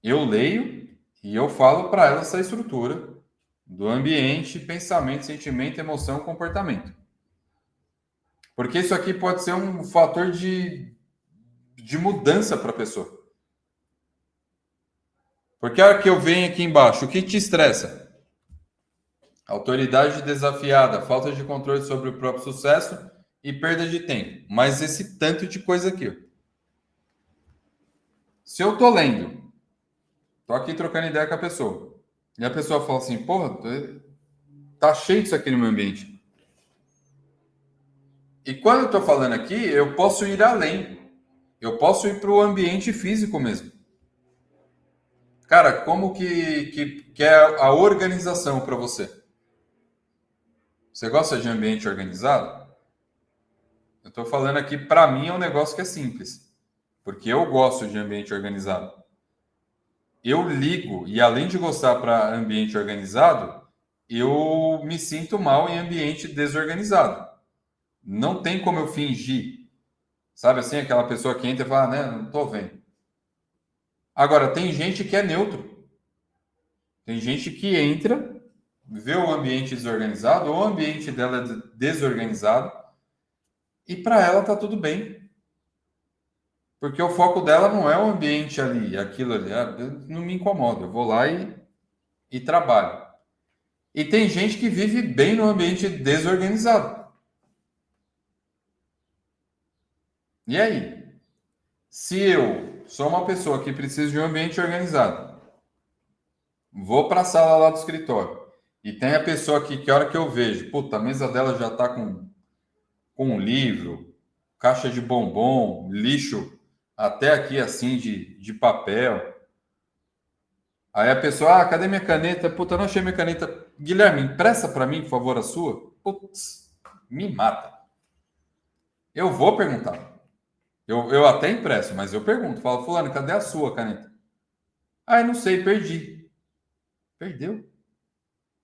Eu leio e eu falo para ela essa estrutura do ambiente, pensamento, sentimento, emoção, comportamento. Porque isso aqui pode ser um fator de mudança para a pessoa. Porque a hora que eu venho aqui embaixo, o que te estressa? Autoridade desafiada, falta de controle sobre o próprio sucesso e perda de tempo. Mas esse tanto de coisa aqui. Ó. Se eu tô lendo, tô aqui trocando ideia com a pessoa, e a pessoa fala assim, porra, tá cheio disso aqui no meu ambiente. E quando eu tô falando aqui, eu posso ir além. Eu posso ir para o ambiente físico mesmo. Cara, como que é a organização para você? Você gosta de ambiente organizado? Eu estou falando aqui, para mim, é um negócio que é simples. Porque eu gosto de ambiente organizado. Eu ligo, e além de gostar para ambiente organizado, eu me sinto mal em ambiente desorganizado. Não tem como eu fingir. Sabe assim, aquela pessoa que entra e fala, né, não estou vendo. Agora, tem gente que é neutro. Tem gente que entra, vê o ambiente desorganizado, ou o ambiente dela é desorganizado, e para ela tá tudo bem. Porque o foco dela não é o ambiente ali, aquilo ali. Não me incomoda, eu vou lá e trabalho. E tem gente que vive bem no ambiente desorganizado. E aí? Se eu sou uma pessoa que precisa de um ambiente organizado, vou para a sala lá do escritório, e tem a pessoa aqui que a hora que eu vejo, puta, a mesa dela já está com um livro, caixa de bombom, lixo, até aqui assim de papel. Aí a pessoa, cadê minha caneta? Puta, não achei minha caneta. Guilherme, empresta para mim, por favor, a sua? Putz, me mata. Eu vou perguntar. Eu até impresso, mas eu pergunto. Falo, fulano, cadê a sua caneta? Ah, eu não sei, perdi. Perdeu?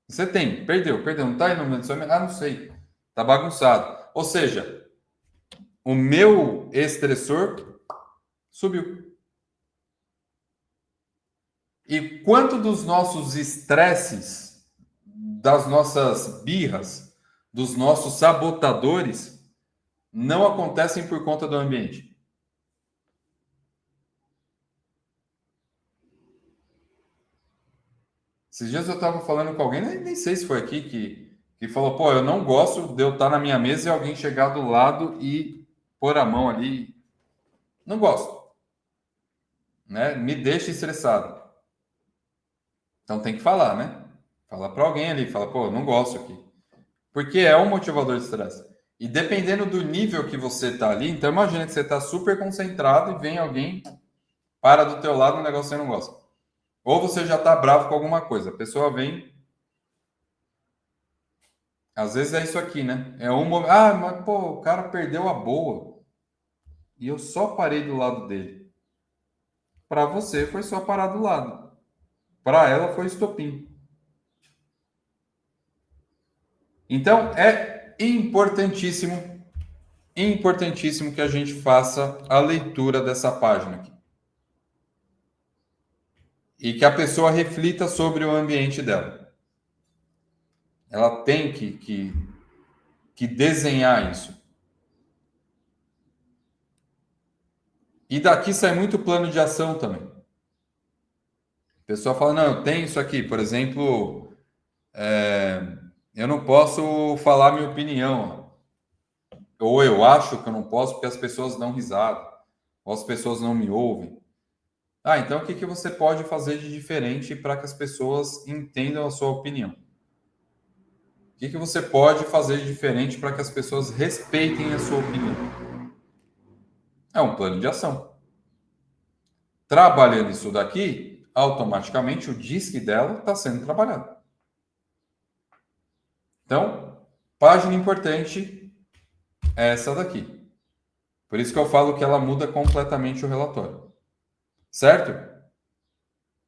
Você tem, perdeu. Não tá aí no meu Ah, não sei. Tá bagunçado. Ou seja, o meu estressor subiu. E quanto dos nossos estresses, das nossas birras, dos nossos sabotadores, não acontecem por conta do ambiente? Esses dias eu estava falando com alguém, nem sei se foi aqui, que falou, pô, eu não gosto de eu estar na minha mesa e alguém chegar do lado e pôr a mão ali. Não gosto. Né? Me deixa estressado. Então tem que falar, né? Falar para alguém ali, fala, pô, eu não gosto aqui. Porque é um motivador de estresse. E dependendo do nível que você está ali, então imagina que você está super concentrado e vem alguém, para do teu lado um negócio que você não gosta. Ou você já está bravo com alguma coisa. A pessoa vem... Às vezes é isso aqui, né? É um momento... Ah, mas pô, o cara perdeu a boa. E eu só parei do lado dele. Para você foi só parar do lado. Para ela foi estopim. Então é importantíssimo que a gente faça a leitura dessa página aqui. E que a pessoa reflita sobre o ambiente dela. Ela tem que desenhar isso. E daqui sai muito plano de ação também. A pessoa fala, não, eu tenho isso aqui. Por exemplo, eu não posso falar minha opinião. Ou eu acho que eu não posso porque as pessoas dão risada. Ou as pessoas não me ouvem. Então o que que você pode fazer de diferente para que as pessoas entendam a sua opinião? O que que você pode fazer de diferente para que as pessoas respeitem a sua opinião? É um plano de ação. Trabalhando isso daqui, automaticamente o disque dela está sendo trabalhado. Então, página importante é essa daqui. Por isso que eu falo que ela muda completamente o relatório. Certo?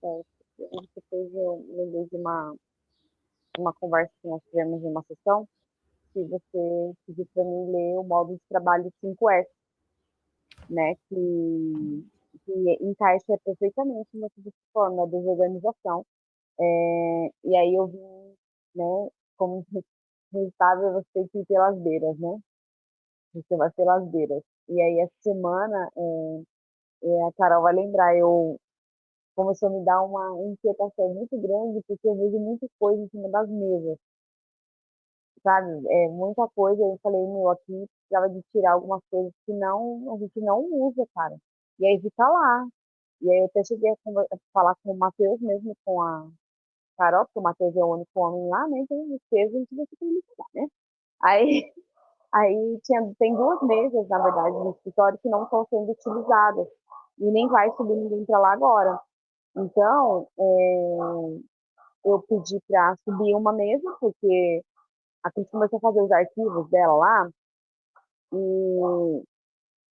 Você fez, eu lembrei de uma conversa que nós tivemos em uma sessão, que você pediu para mim ler o modo de trabalho 5S, né, que encaixa perfeitamente no que você falou, na desorganização. E aí eu vim, né, como resultado, você tem que ir pelas beiras, né? Você vai pelas beiras. E aí, essa semana, a Carol vai lembrar, eu começou a me dar uma inquietação muito grande, porque eu vejo muita coisa em cima das mesas, sabe? Muita coisa. Eu falei, meu, aqui precisava de tirar algumas coisas que não, a gente não usa, cara. E aí fica lá. E aí eu até cheguei a falar com o Matheus mesmo, com a Carol, porque o Matheus é o único homem lá, né? Então, os pesos a gente vai ter que lidar, né? Aí, aí tem duas mesas, na verdade, no escritório que não estão sendo utilizadas. E nem vai subir ninguém para lá agora. Então, eu pedi para subir uma mesa, porque a Cris começou a fazer os arquivos dela lá, e,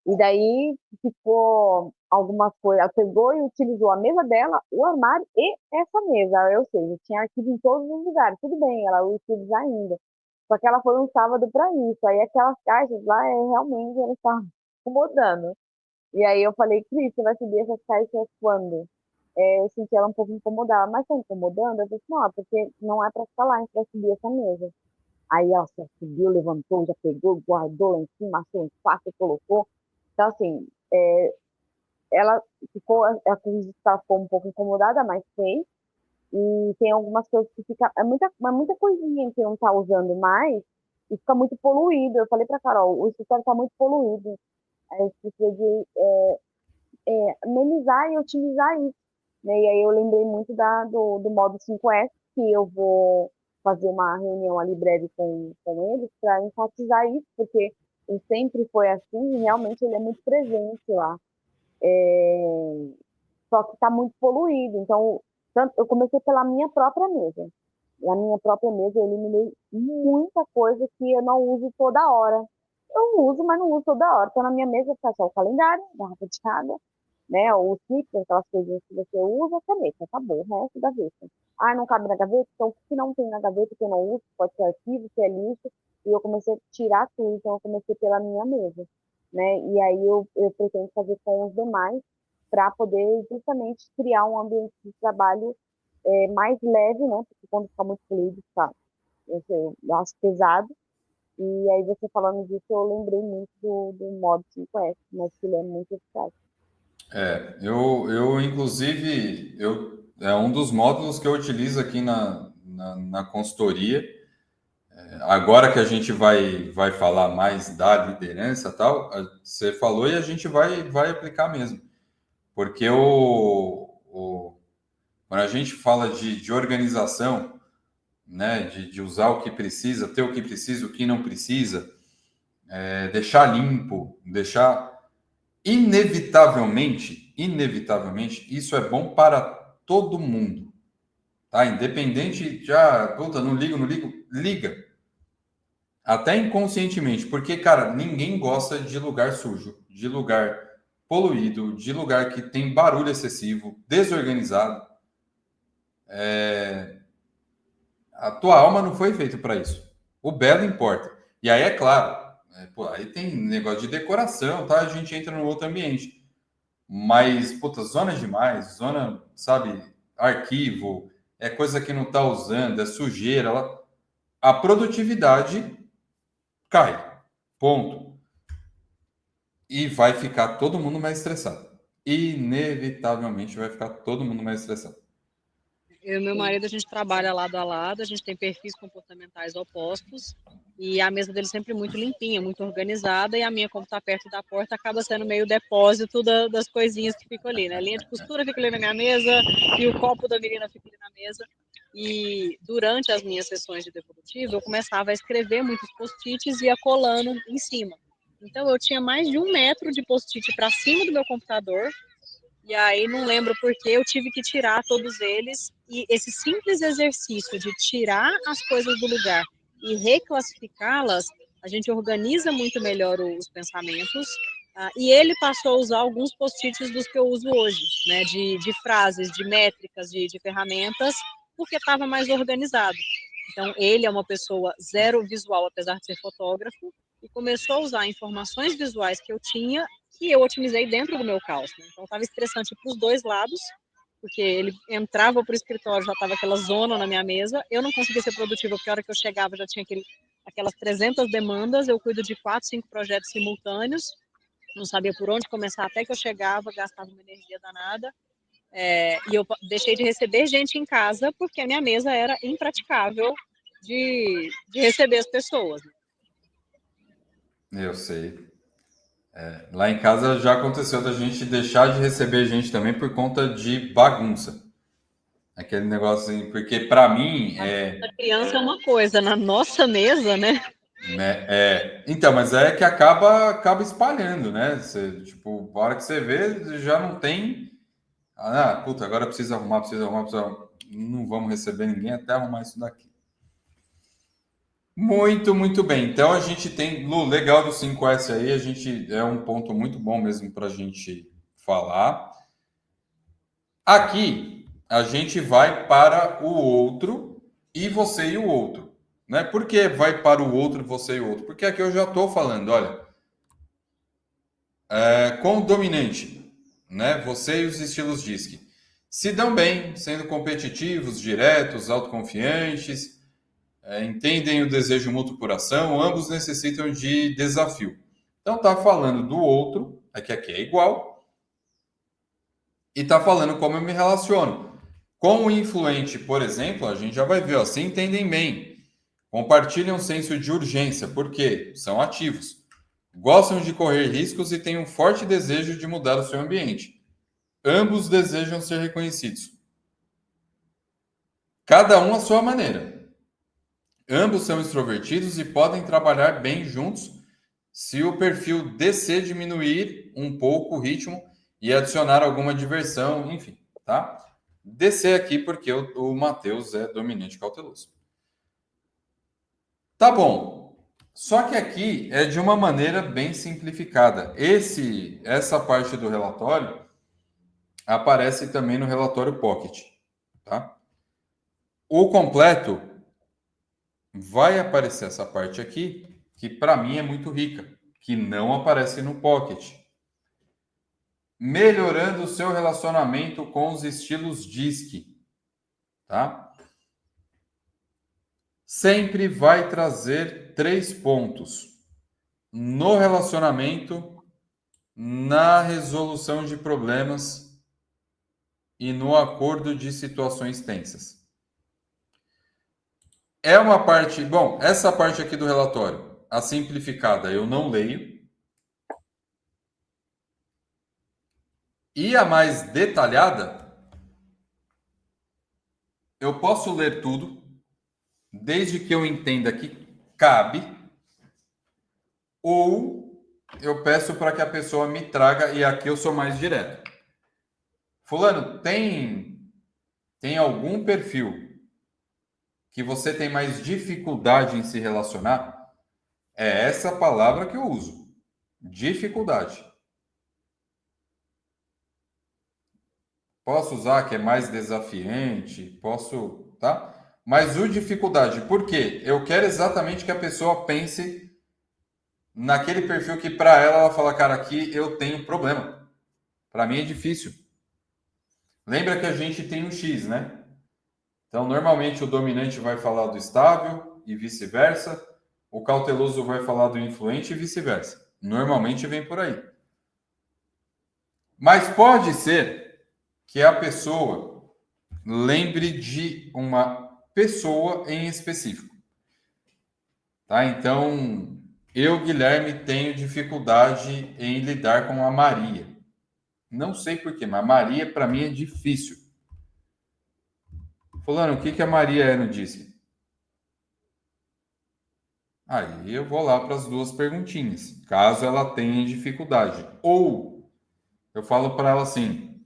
e daí ficou algumas coisas. Ela pegou e utilizou a mesa dela, o armário e essa mesa. Ou seja, tinha arquivo em todos os lugares. Tudo bem, ela utiliza ainda. Só que ela foi um sábado para isso. Aí aquelas caixas lá, realmente, ela está incomodando. E aí eu falei, Cris, você vai subir essas caixas quando? Eu senti ela um pouco incomodada, mas tá incomodando? Eu disse, não, é porque não é para ficar lá, a gente vai subir essa mesa. Aí ela só subiu, levantou, já pegou, guardou lá em cima, achou um espaço e colocou. Então, assim, ela ficou, a Cris ficou um pouco incomodada, mas fez. E tem algumas coisas que fica, é muita coisinha que não tá usando mais e fica muito poluído. Eu falei pra Carol, o escritório tá muito poluído. A gente precisa de amenizar e otimizar isso, né? E aí eu lembrei muito do modo 5S, que eu vou fazer uma reunião ali breve com eles para enfatizar isso, porque ele sempre foi assim e realmente ele é muito presente lá. Só que está muito poluído, então eu comecei pela minha própria mesa. Na minha própria mesa eu eliminei muita coisa que eu não uso toda hora. Eu uso, mas não uso toda hora. Então na minha mesa fica só o calendário, garrafa de água, né? Os stickers, aquelas coisinhas que você usa, a caneta, acabou, o resto gaveta. Ah, não cabe na gaveta? Então, o que não tem na gaveta que eu não uso, pode ser arquivo, que é lixo, e eu comecei a tirar tudo, então eu comecei pela minha mesa, né? E aí eu pretendo fazer com os demais, para poder justamente criar um ambiente de trabalho mais leve, né? Porque quando fica muito fluido, tá? Eu acho pesado. E aí, você falando disso, eu lembrei muito do modo 5S, mas que ele é muito eficaz. Eu inclusive, é um dos módulos que eu utilizo aqui na consultoria. Agora que a gente vai falar mais da liderança e tal, você falou e a gente vai aplicar mesmo. Porque quando a gente fala de organização, né, de usar o que precisa, ter o que precisa, o que não precisa, deixar limpo, deixar inevitavelmente, isso é bom para todo mundo, tá? Independente de, puta, não ligo, liga. Até inconscientemente, porque, cara, ninguém gosta de lugar sujo, de lugar poluído, de lugar que tem barulho excessivo, desorganizado. A tua alma não foi feita para isso. O belo importa. E aí, é claro, pô, aí tem negócio de decoração, tá? A gente entra no outro ambiente. Mas, puta, zona demais, zona, sabe, arquivo, é coisa que não está usando, é sujeira. A produtividade cai. Ponto. E vai ficar todo mundo mais estressado. Inevitavelmente vai ficar todo mundo mais estressado. Eu e meu marido, a gente trabalha lado a lado, a gente tem perfis comportamentais opostos, e a mesa dele sempre muito limpinha, muito organizada, e a minha, como está perto da porta, acaba sendo meio depósito das coisinhas que ficam ali, né? A linha de costura fica ali na minha mesa, e o copo da menina fica ali na mesa. E durante as minhas sessões de devolutivo, eu começava a escrever muitos post-its e ia colando em cima. Então, eu tinha mais de 1 metro de post-it para cima do meu computador, e aí, não lembro porque eu tive que tirar todos eles. E esse simples exercício de tirar as coisas do lugar e reclassificá-las, a gente organiza muito melhor os pensamentos. E ele passou a usar alguns post-its dos que eu uso hoje, né? De frases, de métricas, de ferramentas, porque estava mais organizado. Então, ele é uma pessoa zero visual, apesar de ser fotógrafo, e começou a usar informações visuais que eu tinha, que eu otimizei dentro do meu caos. Né? Então, estava estressante para os dois lados, porque ele entrava para o escritório, já estava aquela zona na minha mesa, eu não conseguia ser produtiva, porque a hora que eu chegava já tinha aquelas 300 demandas, eu cuido de 4, 5 projetos simultâneos, não sabia por onde começar, até que eu chegava, gastava uma energia danada, e eu deixei de receber gente em casa, porque a minha mesa era impraticável de receber as pessoas. Eu sei. Lá em casa já aconteceu da gente deixar de receber gente também por conta de bagunça. Aquele negócio assim, porque para mim A criança é uma coisa, na nossa mesa, né? Então, mas é que acaba espalhando, né? Você, tipo, a hora que você vê, já não tem. Puta, agora precisa arrumar, precisa arrumar, precisa arrumar. Não vamos receber ninguém até arrumar isso daqui. Muito, muito bem. Então a gente tem, Lu, legal do 5S aí, a gente é um ponto muito bom mesmo para a gente falar. Aqui a gente vai para o outro e você e o outro, né? Por que vai para o outro, você e o outro? Porque aqui eu já estou falando, olha, com o dominante, né? Você e os estilos DISC se dão bem, sendo competitivos, diretos, autoconfiantes, entendem o desejo mútuo por ação, ambos necessitam de desafio. Então tá falando do outro, aqui é igual, e tá falando como eu me relaciono. Com o influente, por exemplo, a gente já vai ver, ó, se entendem bem, compartilham um senso de urgência, porque são ativos, gostam de correr riscos e têm um forte desejo de mudar o seu ambiente. Ambos desejam ser reconhecidos. Cada um à sua maneira. Ambos são extrovertidos e podem trabalhar bem juntos se o perfil DC diminuir um pouco o ritmo e adicionar alguma diversão, enfim, tá? DC aqui porque o Matheus é dominante cauteloso. Tá bom. Só que aqui é de uma maneira bem simplificada. Essa parte do relatório aparece também no relatório Pocket, tá? O completo vai aparecer essa parte aqui, que para mim é muito rica, que não aparece no Pocket. Melhorando o seu relacionamento com os estilos DISC, tá? Sempre vai trazer 3 pontos no relacionamento, na resolução de problemas e no acordo de situações tensas. É uma parte, bom, essa parte aqui do relatório, a simplificada, eu não leio. E a mais detalhada, eu posso ler tudo, desde que eu entenda que cabe, ou eu peço para que a pessoa me traga, e aqui eu sou mais direto. Fulano, tem algum perfil que você tem mais dificuldade em se relacionar? É essa palavra que eu uso. Dificuldade. Posso usar que é mais desafiante, posso, tá? Mas o dificuldade, por quê? Eu quero exatamente que a pessoa pense naquele perfil que para ela fala, cara, aqui eu tenho problema. Para mim é difícil. Lembra que a gente tem um X, né? Então, normalmente o dominante vai falar do estável e vice-versa. O cauteloso vai falar do influente e vice-versa. Normalmente vem por aí. Mas pode ser que a pessoa lembre de uma pessoa em específico. Tá? Então, eu, Guilherme, tenho dificuldade em lidar com a Maria. Não sei por quê, mas a Maria, para mim, é difícil. Fulano, o que que a Maria é no Disque? Aí eu vou lá para as duas perguntinhas, caso ela tenha dificuldade. Ou eu falo para ela assim: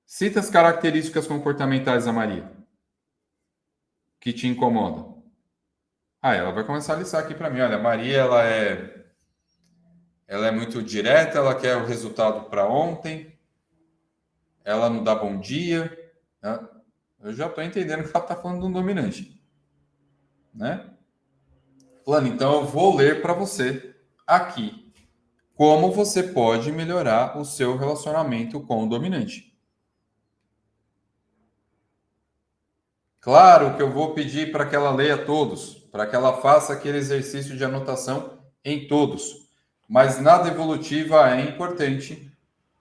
cita as características comportamentais da Maria que te incomodam. Aí ela vai começar a listar aqui para mim: olha, a Maria ela é muito direta, ela quer o resultado para ontem, ela não dá bom dia. Né? Eu já estou entendendo que ela está falando de um dominante. Né? Fulano, então eu vou ler para você aqui como você pode melhorar o seu relacionamento com o dominante. Claro que eu vou pedir para que ela leia todos, para que ela faça aquele exercício de anotação em todos. Mas na devolutiva é importante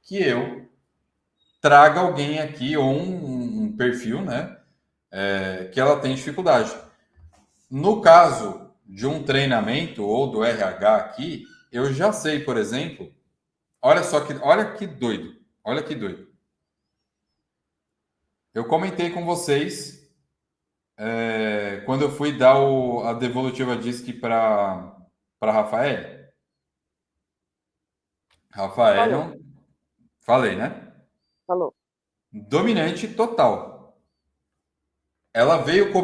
que eu traga alguém aqui ou um perfil, né, que ela tem dificuldade. No caso de um treinamento ou do RH aqui, eu já sei, por exemplo, olha que doido, olha que doido. Eu comentei com vocês quando eu fui dar a devolutiva DISC para Rafael. Rafael, Falou. falei, né? Falou. Dominante total. Ela veio com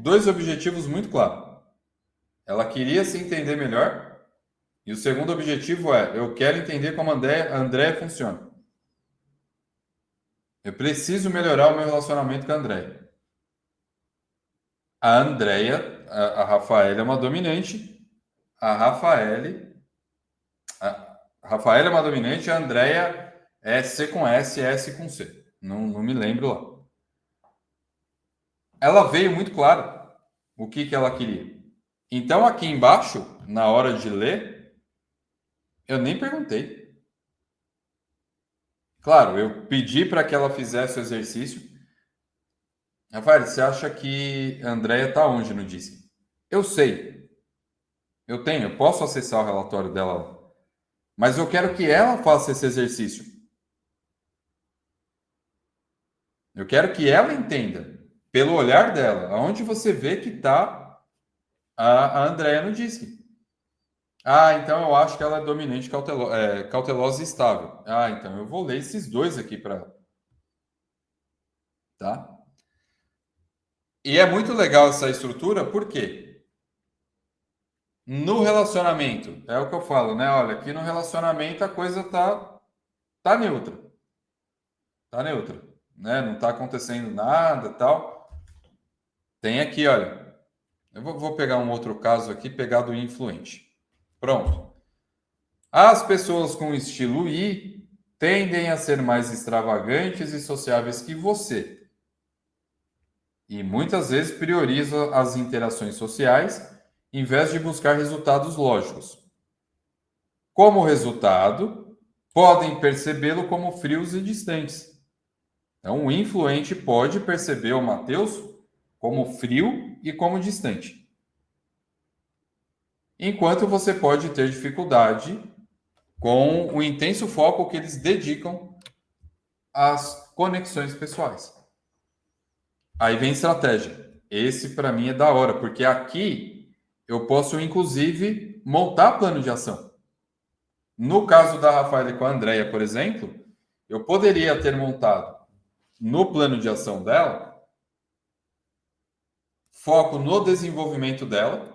dois objetivos muito claros. Ela queria se entender melhor. E o segundo objetivo é: eu quero entender como a André funciona. Eu preciso melhorar o meu relacionamento com a Andréia. A Andréia, a Rafaela é uma dominante. A Rafaela é uma dominante. A Andréia é C com S, S com C. Não me lembro lá. Ela veio muito claro o que ela queria. Então, aqui embaixo, na hora de ler, eu nem perguntei. Claro, eu pedi para que ela fizesse o exercício. Rafael, você acha que a Andrea está onde no DISC? Eu sei. Eu posso acessar o relatório dela lá. Mas eu quero que ela faça esse exercício. Eu quero que ela entenda, pelo olhar dela, aonde você vê que está a Andrea no DISC. Ah, então eu acho que ela é dominante, cautelosa e estável. Ah, então eu vou ler esses dois aqui para ela. Tá? E é muito legal essa estrutura, por quê? No relacionamento, é o que eu falo, né? Olha, aqui no relacionamento a coisa tá neutra. Tá neutra, né? Não tá acontecendo nada, tal. Tem aqui, olha. Eu vou pegar um outro caso aqui, pegar do influente. Pronto. As pessoas com estilo I tendem a ser mais extravagantes e sociáveis que você. E muitas vezes priorizam as interações sociais em vez de buscar resultados lógicos. Como resultado, podem percebê-lo como frios e distantes. Então, o influente pode perceber o Mateus como frio e como distante. Enquanto você pode ter dificuldade com o intenso foco que eles dedicam às conexões pessoais. Aí vem estratégia. Esse para mim é da hora, porque aqui eu posso inclusive montar plano de ação. No caso da Rafaela com a Andrea, por exemplo, eu poderia ter montado no plano de ação dela foco no desenvolvimento dela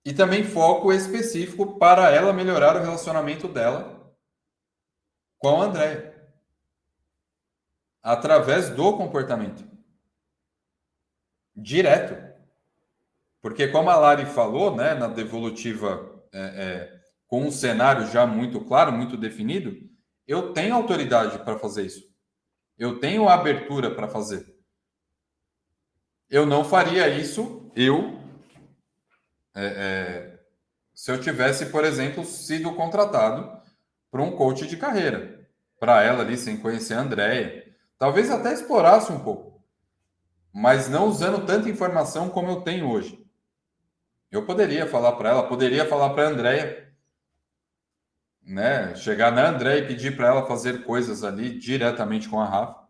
e também foco específico para ela melhorar o relacionamento dela com a Andrea através do comportamento direto. Porque como a Lari falou, né, na devolutiva com um cenário já muito claro, muito definido, eu tenho autoridade para fazer isso. Eu tenho abertura para fazer. Eu não faria isso, se eu tivesse, por exemplo, sido contratado por um coach de carreira, para ela ali, sem conhecer a Andrea. Talvez até explorasse um pouco. mas não usando tanta informação como eu tenho hoje. Eu poderia falar para ela, poderia falar para a Andrea, né? Chegar na Andrea e pedir para ela fazer coisas ali diretamente com a Rafa,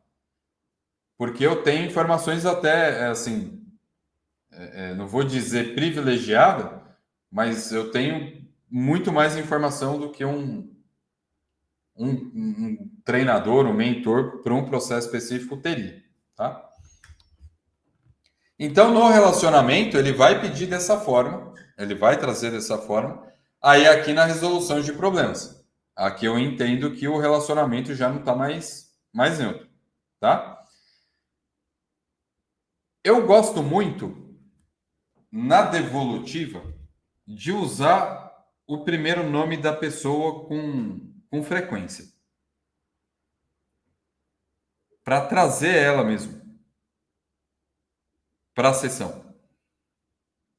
porque eu tenho informações até, assim, não vou dizer privilegiada, mas eu tenho muito mais informação do que um treinador, um mentor para um processo específico teria, tá? Então, no relacionamento, ele vai pedir dessa forma, ele vai trazer dessa forma. Aí, aqui na resolução de problemas, aqui eu entendo que o relacionamento já não está mais neutro, tá? Eu gosto muito, na devolutiva, de usar o primeiro nome da pessoa com frequência, para trazer ela mesmo para a sessão,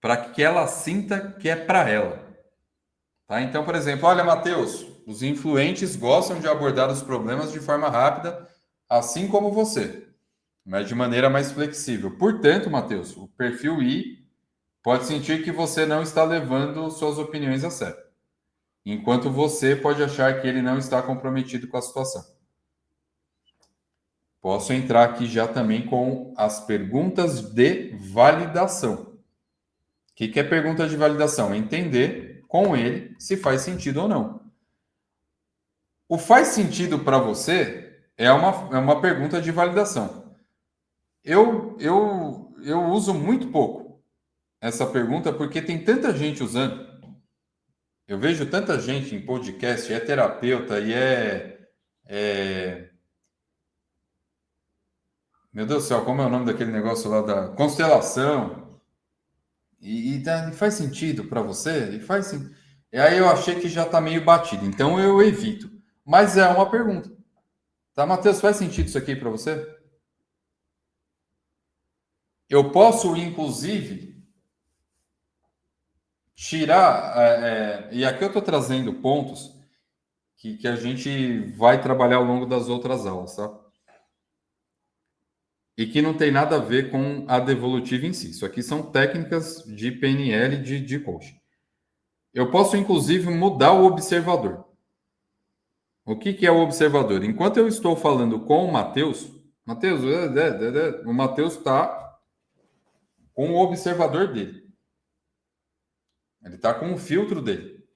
para que ela sinta que é para ela. Tá? Então, por exemplo, olha, Matheus, os influentes gostam de abordar os problemas de forma rápida, assim como você, mas de maneira mais flexível. Portanto, Matheus, o perfil I pode sentir que você não está levando suas opiniões a sério, enquanto você pode achar que ele não está comprometido com a situação. Posso entrar aqui já também com as perguntas de validação. O que é pergunta de validação? Entender com ele se faz sentido ou não. O faz sentido para você é uma pergunta de validação. Eu uso muito pouco essa pergunta porque tem tanta gente usando. Eu vejo tanta gente em podcast, é terapeuta e Meu Deus do céu, como é o nome daquele negócio lá da constelação? E faz sentido para você? E faz sim. E aí eu achei que já está meio batido, então eu evito. Mas é uma pergunta. Tá, Matheus, faz sentido isso aqui para você? Eu posso, inclusive, tirar. E aqui eu estou trazendo pontos que a gente vai trabalhar ao longo das outras aulas, tá? E que não tem nada a ver com a devolutiva em si. Isso aqui são técnicas de PNL de coaching. Eu posso, inclusive, mudar o observador. O que é o observador? Enquanto eu estou falando com o Matheus, o Matheus está com o observador dele. Ele está com o filtro dele.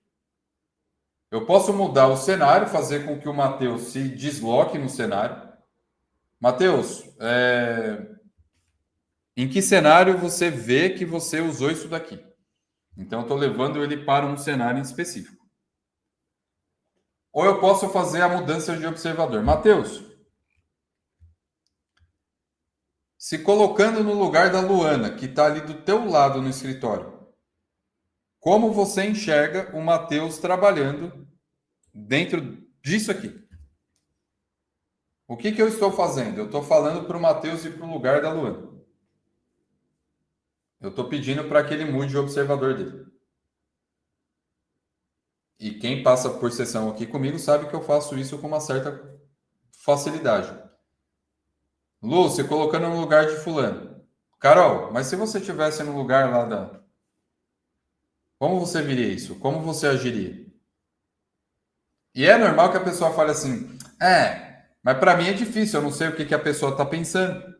Eu posso mudar o cenário, fazer com que o Matheus se desloque no cenário. Matheus, em que cenário você vê que você usou isso daqui? Então, eu estou levando ele para um cenário em específico. Ou eu posso fazer a mudança de observador. Matheus, se colocando no lugar da Luana, que está ali do teu lado no escritório, como você enxerga o Matheus trabalhando dentro disso aqui? O que eu estou fazendo? Eu estou falando para o Matheus ir para o lugar da Luana. Eu estou pedindo para que ele mude o observador dele. E quem passa por sessão aqui comigo sabe que eu faço isso com uma certa facilidade. Lu, se colocando no lugar de fulano. Carol, mas se você estivesse no lugar lá da... Como você viria isso? Como você agiria? E é normal que a pessoa fale assim, mas para mim é difícil, eu não sei o que a pessoa está pensando.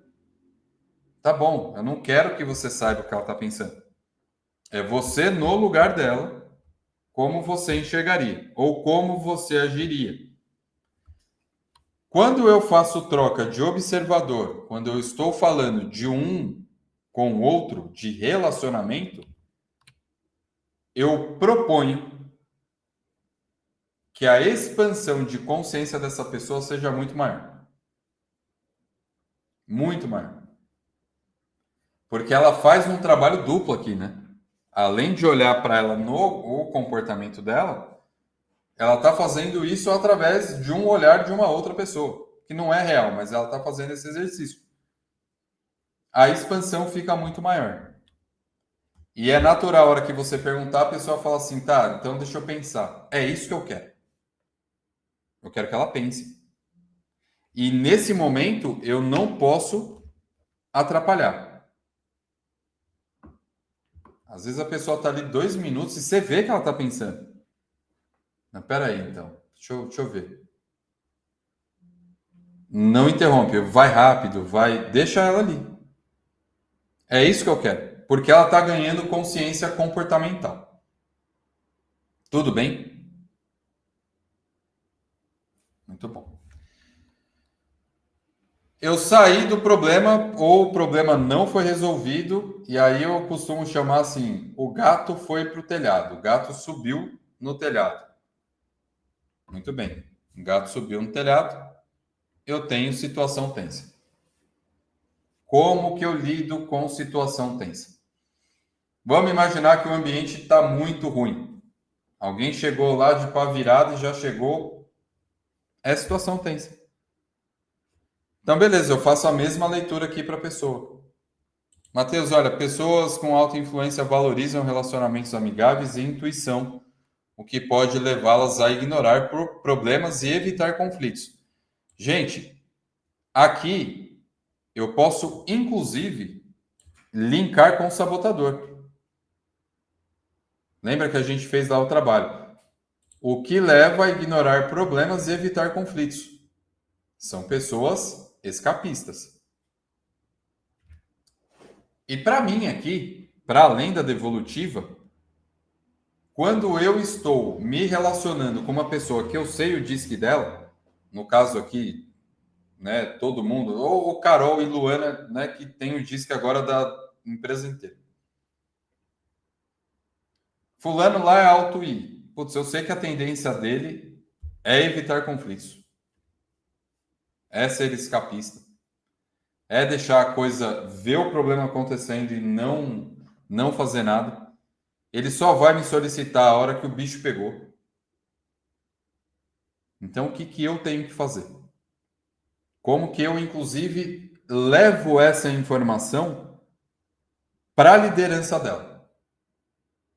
Tá bom, eu não quero que você saiba o que ela está pensando. É você no lugar dela, como você enxergaria, ou como você agiria. Quando eu faço troca de observador, quando eu estou falando de um com o outro, de relacionamento, eu proponho que a expansão de consciência dessa pessoa seja muito maior. Muito maior. Porque ela faz um trabalho duplo aqui, né? Além de olhar para ela no comportamento dela, ela está fazendo isso através de um olhar de uma outra pessoa, que não é real, mas ela está fazendo esse exercício. A expansão fica muito maior. E é natural, a hora que você perguntar, a pessoa fala assim, tá, então deixa eu pensar. É isso que eu quero. Eu quero que ela pense. E nesse momento, eu não posso atrapalhar. Às vezes a pessoa está ali 2 minutos e você vê que ela está pensando. Não, peraí, então. Deixa eu ver. Não interrompe, vai rápido, deixa ela ali. É isso que eu quero, porque ela está ganhando consciência comportamental. Tudo bem? Muito bom. Eu saí do problema ou o problema não foi resolvido e aí eu costumo chamar assim, o gato foi para o telhado, o gato subiu no telhado. Muito bem, o gato subiu no telhado, eu tenho situação tensa. Como que eu lido com situação tensa? Vamos imaginar que o ambiente está muito ruim. Alguém chegou lá de pá virada e já chegou. É situação tensa. Então, beleza, eu faço a mesma leitura aqui para a pessoa. Matheus, olha, pessoas com alta influência valorizam relacionamentos amigáveis e intuição, o que pode levá-las a ignorar problemas e evitar conflitos. Gente, aqui eu posso, inclusive, linkar com o sabotador. Lembra que a gente fez lá o trabalho? O que leva a ignorar problemas e evitar conflitos? São pessoas escapistas. E para mim aqui, para além da devolutiva, quando eu estou me relacionando com uma pessoa que eu sei o disque dela, no caso aqui, né, todo mundo, ou o Carol e Luana, né, que tem o disque agora da empresa inteira. Fulano lá é alto I. Putz, eu sei que a tendência dele é evitar conflitos. É ser escapista. É deixar a coisa, ver o problema acontecendo e não fazer nada. Ele só vai me solicitar a hora que o bicho pegou. Então, o que eu tenho que fazer? Como que eu, inclusive, levo essa informação para a liderança dela?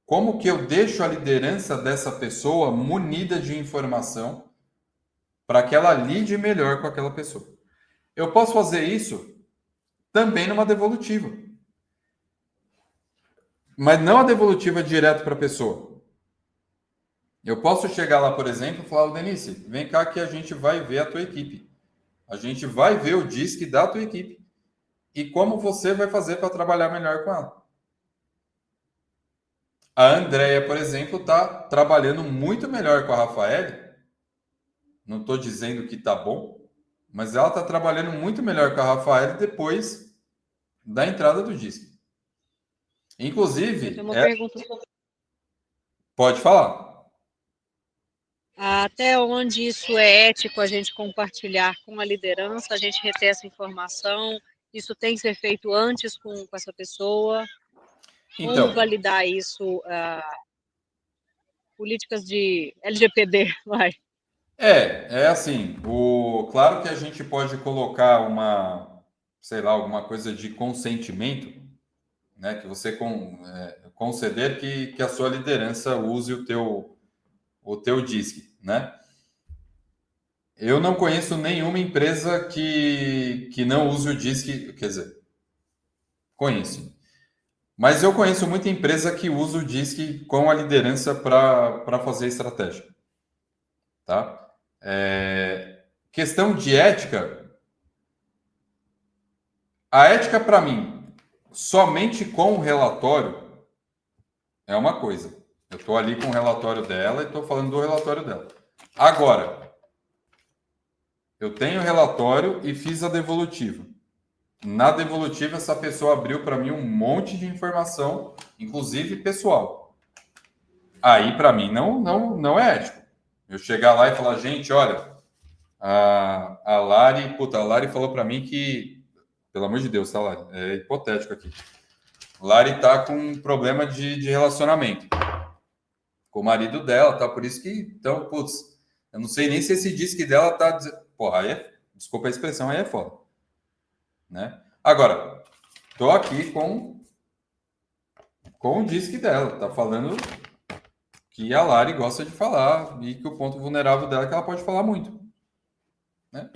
Como que eu deixo a liderança dessa pessoa munida de informação para que ela lide melhor com aquela pessoa? Eu posso fazer isso também numa devolutiva. Mas não a devolutiva direto para a pessoa. Eu posso chegar lá, por exemplo, e falar, Denise, vem cá que a gente vai ver a tua equipe. A gente vai ver o disque da tua equipe. E como você vai fazer para trabalhar melhor com ela. A Andrea, por exemplo, está trabalhando muito melhor com a Rafaele. Não estou dizendo que está bom, mas ela está trabalhando muito melhor com a Rafaele depois da entrada do disque. Inclusive, Tem uma pergunta. Pode falar. Até onde isso é ético a gente compartilhar com a liderança, a gente reter essa informação? Isso tem que ser feito antes com essa pessoa? Então, Como validar isso? Políticas de LGPD, vai. é assim, claro que a gente pode colocar sei lá, alguma coisa de consentimento, né, que você conceder que a sua liderança use o teu disque, né? Eu não conheço nenhuma empresa que não use o disque, quer dizer, conheço. Mas eu conheço muita empresa que usa o disque com a liderança para fazer estratégia, tá? Questão de ética. A ética, para mim, somente com o relatório é uma coisa. Eu estou ali com o relatório dela e estou falando do relatório dela. Agora, eu tenho o relatório e fiz a devolutiva. Na devolutiva, essa pessoa abriu para mim um monte de informação, inclusive pessoal. Aí, para mim, não é ético. Eu chegar lá e falar, gente, olha, a Lari falou para mim que, pelo amor de Deus, tá, Lari? É hipotético aqui. Lari tá com um problema de relacionamento com o marido dela, tá? Por isso que, então, putz, eu não sei nem se esse disque dela tá... Porra, desculpa a expressão, aí é foda. Né? Agora, tô aqui com o disque dela, tá falando que a Lari gosta de falar e que o ponto vulnerável dela é que ela pode falar muito. Né?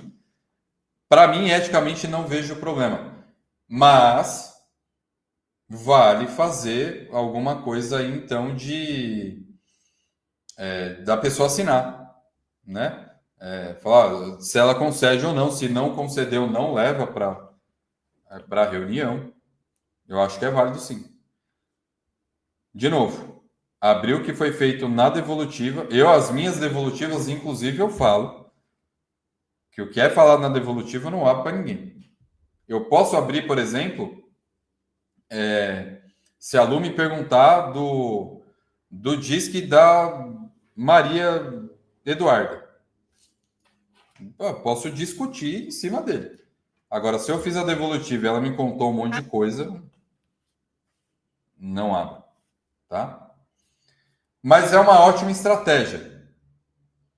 Para mim, eticamente, não vejo problema. Mas vale fazer alguma coisa aí, então, da pessoa assinar, né? Falar se ela concede ou não. Se não concedeu, não leva para a reunião. Eu acho que é válido, sim. De novo, abrir o que foi feito na devolutiva. As minhas devolutivas, inclusive, eu falo que o que é falado na devolutiva eu não abro para ninguém. Eu posso abrir, por exemplo, se a Lu me perguntar do disque da Maria Eduarda. Eu posso discutir em cima dele. Agora, se eu fiz a devolutiva e ela me contou um monte de coisa, não abro, tá? Mas é uma ótima estratégia,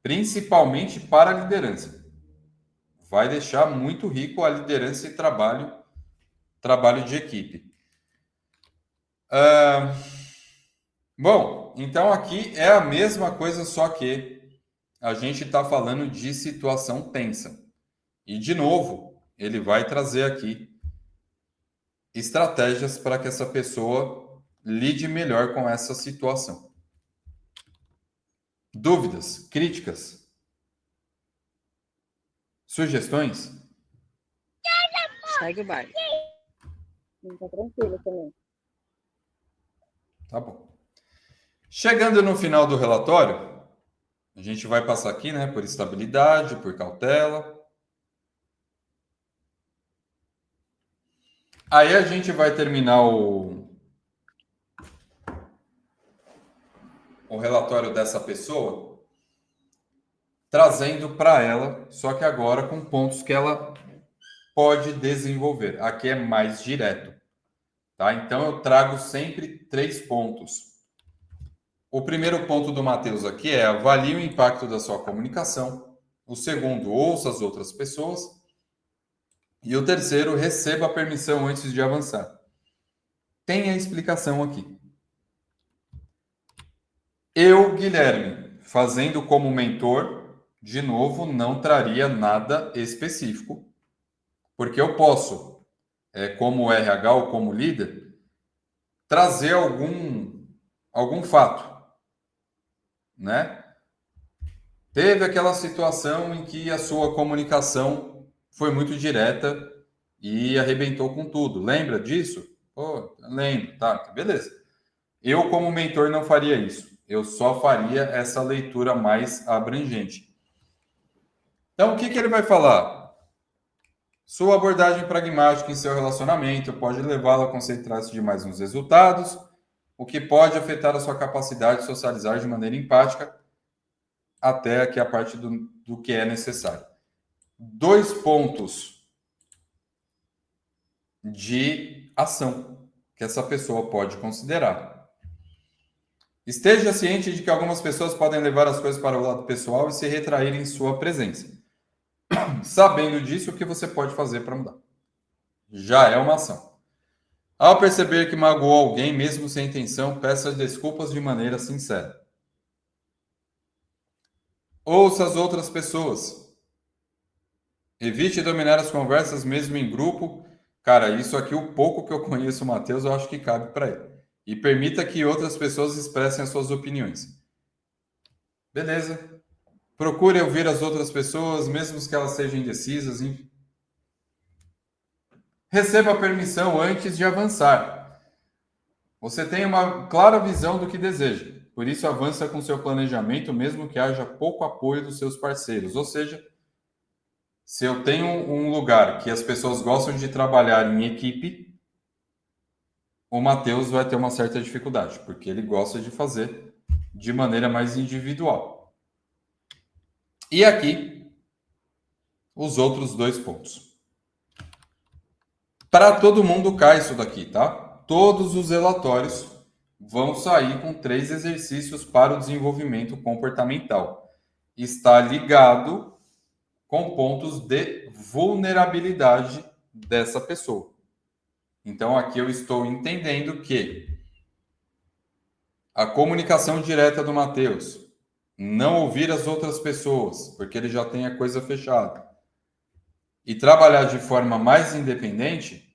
principalmente para a liderança. Vai deixar muito rico a liderança e trabalho de equipe. Bom, então aqui é a mesma coisa, só que a gente está falando de situação tensa. E, de novo, ele vai trazer aqui estratégias para que essa pessoa lide melhor com essa situação. Dúvidas, críticas, sugestões? Segue o baile. Tá tranquilo também. Tá bom. Chegando no final do relatório, a gente vai passar aqui, né, por estabilidade, por cautela. Aí a gente vai terminar o relatório dessa pessoa trazendo para ela, só que agora com pontos que ela pode desenvolver. Aqui é mais direto, tá? Então eu trago sempre 3 pontos. O primeiro ponto do Matheus aqui é avalie o impacto da sua comunicação. O segundo, ouça as outras pessoas. E o terceiro, receba a permissão antes de avançar. Tem a explicação aqui. Eu, Guilherme, fazendo como mentor, de novo, não traria nada específico, porque eu posso, como RH ou como líder, trazer algum fato, né? Teve aquela situação em que a sua comunicação foi muito direta e arrebentou com tudo. Lembra disso? Pô, lembro, tá, beleza. Eu, como mentor, não faria isso. Eu só faria essa leitura mais abrangente. Então, o que ele vai falar? Sua abordagem pragmática em seu relacionamento pode levá-lo a concentrar-se demais nos resultados, o que pode afetar a sua capacidade de socializar de maneira empática, até aqui a parte do que é necessário. 2 pontos de ação que essa pessoa pode considerar. Esteja ciente de que algumas pessoas podem levar as coisas para o lado pessoal e se retrair em sua presença. Sabendo disso, o que você pode fazer para mudar? Já é uma ação. Ao perceber que magoou alguém, mesmo sem intenção, peça desculpas de maneira sincera. Ouça as outras pessoas. Evite dominar as conversas mesmo em grupo. Cara, isso aqui, o pouco que eu conheço o Matheus, eu acho que cabe para ele. E permita que outras pessoas expressem as suas opiniões. Beleza. Procure ouvir as outras pessoas, mesmo que elas sejam indecisas. Enfim. Receba a permissão antes de avançar. Você tem uma clara visão do que deseja. Por isso, avança com seu planejamento, mesmo que haja pouco apoio dos seus parceiros. Ou seja, se eu tenho um lugar que as pessoas gostam de trabalhar em equipe, o Matheus vai ter uma certa dificuldade, porque ele gosta de fazer de maneira mais individual. E aqui, os outros 2 pontos. Para todo mundo cai isso daqui, tá? Todos os relatórios vão sair com 3 exercícios para o desenvolvimento comportamental. Está ligado com pontos de vulnerabilidade dessa pessoa. Então, aqui eu estou entendendo que a comunicação direta do Matheus, não ouvir as outras pessoas, porque ele já tem a coisa fechada, e trabalhar de forma mais independente,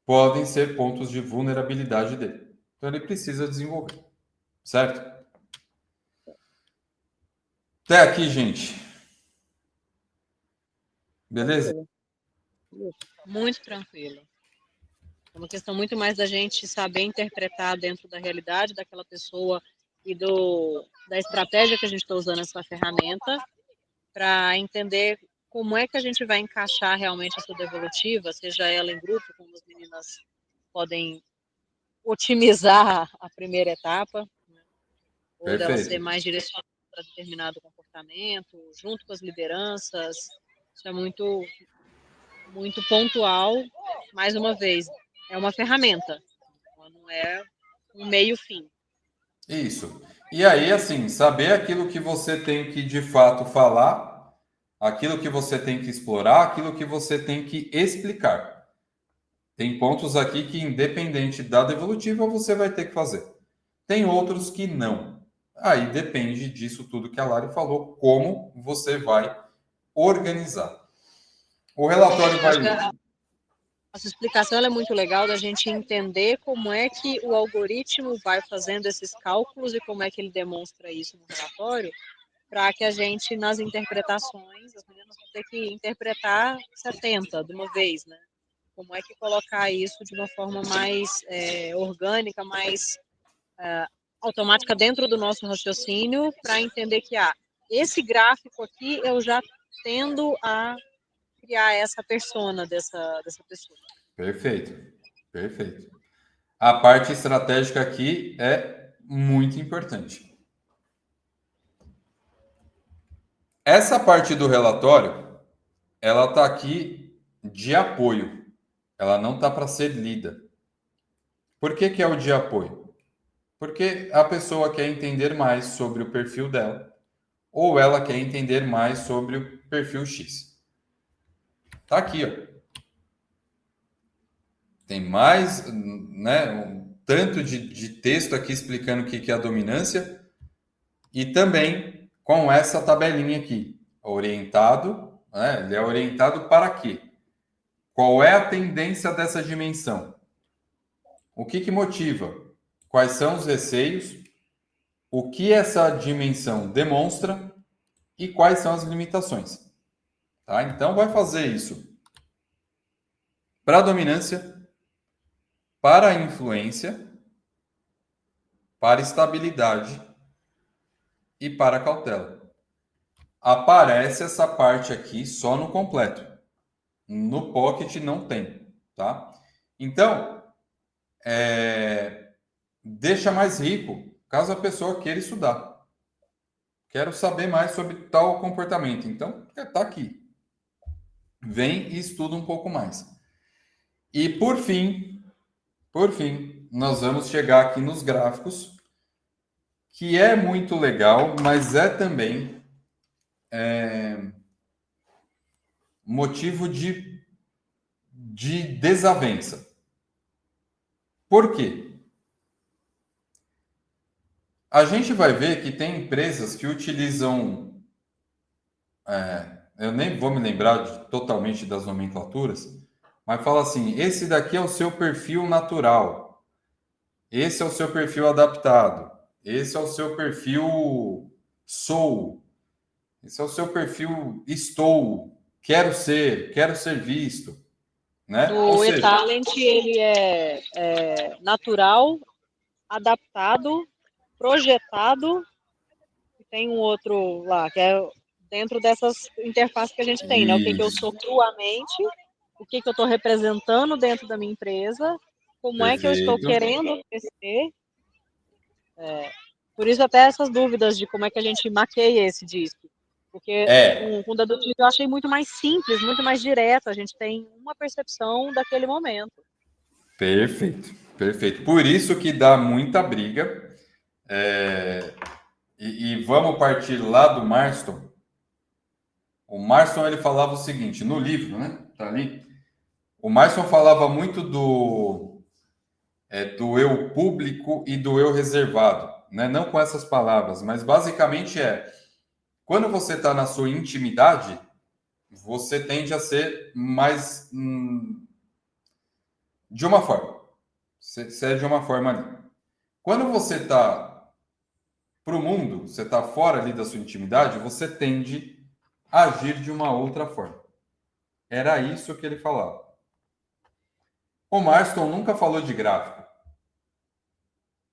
podem ser pontos de vulnerabilidade dele. Então, ele precisa desenvolver, certo? Até aqui, gente. Beleza? Muito tranquilo. É uma questão muito mais da gente saber interpretar dentro da realidade daquela pessoa e da estratégia que a gente está usando essa ferramenta para entender como é que a gente vai encaixar realmente essa devolutiva, seja ela em grupo, como as meninas podem otimizar a primeira etapa, né? Ou dela ser Perfeito. mais direcionada para determinado comportamento, junto com as lideranças. Isso é muito, muito pontual. Mais uma vez, é uma ferramenta, não é um meio-fim. Isso. E aí, assim, saber aquilo que você tem que de fato falar, aquilo que você tem que explorar, aquilo que você tem que explicar. Tem pontos aqui que, independente da devolutiva, você vai ter que fazer. Tem outros que não. Aí depende disso tudo que a Lari falou, como você vai organizar. O relatório vai. Acho que a sua explicação é muito legal da gente entender como é que o algoritmo vai fazendo esses cálculos e como é que ele demonstra isso no relatório, para que a gente, nas interpretações, as meninas vão ter que interpretar 70 de uma vez, né? Como é que colocar isso de uma forma mais orgânica, mais automática dentro do nosso raciocínio, para entender que, esse gráfico aqui eu já tendo a criar essa persona dessa pessoa. Perfeito. Perfeito. A parte estratégica aqui é muito importante. Essa parte do relatório, ela está aqui de apoio. Ela não está para ser lida. Por que é o de apoio? Porque a pessoa quer entender mais sobre o perfil dela, ou ela quer entender mais sobre o perfil X. Tá aqui, ó. Tem mais, né, um tanto de texto aqui explicando o que é a dominância e também com essa tabelinha aqui, orientado, né, ele é orientado para quê? Qual é a tendência dessa dimensão? O que motiva? Quais são os receios? O que essa dimensão demonstra e quais são as limitações? Tá? Então, vai fazer isso para a dominância, para a influência, para a estabilidade e para a cautela. Aparece essa parte aqui só no completo. No Pocket não tem, tá? Então, deixa mais rico, caso a pessoa queira estudar. Quero saber mais sobre tal comportamento. Então, tá aqui. Vem e estuda um pouco mais. E por fim, nós vamos chegar aqui nos gráficos, que é muito legal, mas é também motivo de desavença. Por quê? A gente vai ver que tem empresas que utilizam, eu nem vou me lembrar totalmente das nomenclaturas, mas fala assim: esse daqui é o seu perfil natural, esse é o seu perfil adaptado, esse é o seu perfil sou, esse é o seu perfil estou, quero ser visto, né? Ou No seja, eTalent, ele é natural, adaptado, projetado, e tem um outro lá, que é dentro dessas interfaces que a gente tem, né? O que eu isso, sou cruamente, o que eu estou representando dentro da minha empresa, como é que eu estou perfeito. querendo crescer. Por isso até essas dúvidas de como é que a gente maqueia esse disco. Porque com o dedutivo eu achei muito mais simples, muito mais direto. A gente tem uma percepção daquele momento. Perfeito, perfeito. Por isso que dá muita briga. E vamos partir lá do Marston. O Marston ele falava o seguinte no livro, né? Tá ali. O Marston falava muito do eu público e do eu reservado, né? Não com essas palavras, mas basicamente quando você está na sua intimidade, você tende a ser mais de uma forma. Você é de uma forma ali. Quando você está para o mundo, você está fora ali da sua intimidade, você tende a agir de uma outra forma. Era isso que ele falava. O Marston nunca falou de gráfico.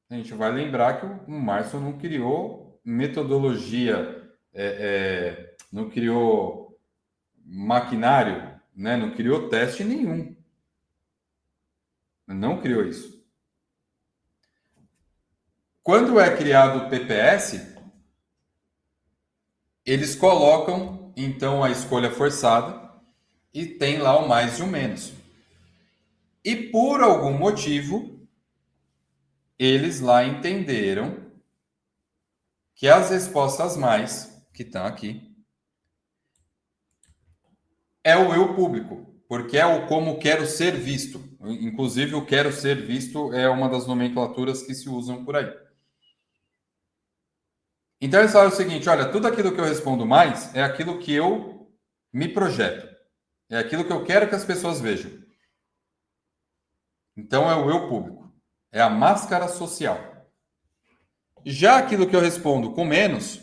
A gente vai lembrar que o Marston não criou metodologia, não criou maquinário, né? Não criou teste nenhum. Não criou isso. Quando é criado o PPS, eles colocam, então, a escolha forçada e tem lá o mais e o menos. E por algum motivo, eles lá entenderam que as respostas mais, que estão aqui, é o eu público, porque é o como quero ser visto. Inclusive, o quero ser visto é uma das nomenclaturas que se usam por aí. Então, eles falam o seguinte, olha, tudo aquilo que eu respondo mais é aquilo que eu me projeto. É aquilo que eu quero que as pessoas vejam. Então, é o eu público. É a máscara social. Já aquilo que eu respondo com menos,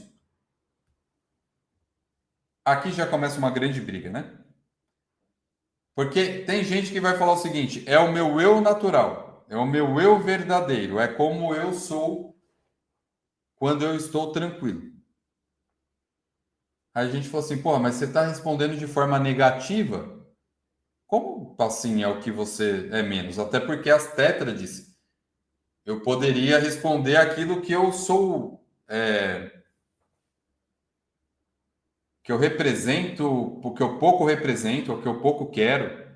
aqui já começa uma grande briga, né? Porque tem gente que vai falar o seguinte, é o meu eu natural, é o meu eu verdadeiro, é como eu sou quando eu estou tranquilo. Aí a gente fala assim, porra, mas você está respondendo de forma negativa? Como assim é o que você é menos? Até porque as tétrades, eu poderia responder aquilo que eu sou, que eu represento, o que eu pouco represento, o que eu pouco quero.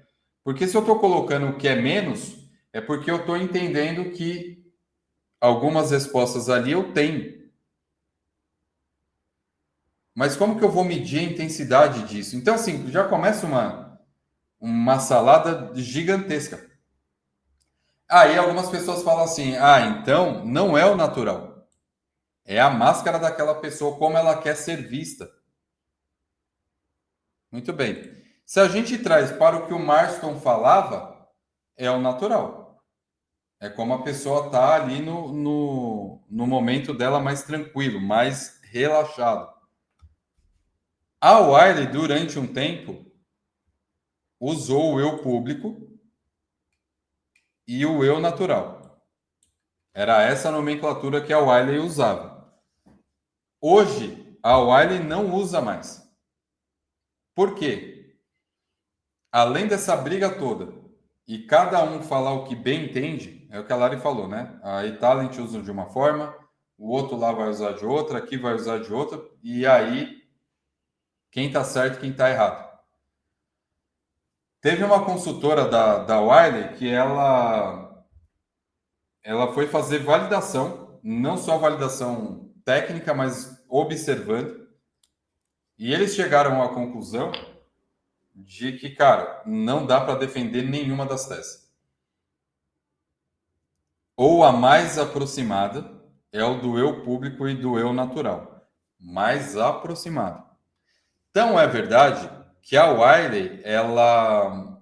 Porque se eu estou colocando o que é menos, é porque eu estou entendendo que algumas respostas ali eu tenho. Mas como que eu vou medir a intensidade disso? Então, assim, já começa uma salada gigantesca. Aí algumas pessoas falam assim, então não é o natural. É a máscara daquela pessoa, como ela quer ser vista. Muito bem. Se a gente traz para o que o Marston falava, é o natural. É como a pessoa está ali no momento dela mais tranquilo, mais relaxado. A Wiley, durante um tempo, usou o eu público e o eu natural. Era essa a nomenclatura que a Wiley usava. Hoje, a Wiley não usa mais. Por quê? Além dessa briga toda, e cada um falar o que bem entende, é o que a Lari falou, né? A eTalent usa de uma forma, o outro lá vai usar de outra, aqui vai usar de outra, e aí quem está certo e quem está errado. Teve uma consultora da Wiley que ela foi fazer validação, não só validação técnica, mas observando, e eles chegaram à conclusão de que, cara, não dá para defender nenhuma das teses. Ou a mais aproximada é o do eu público e do eu natural. Mais aproximado. Então, é verdade que a Wiley, ela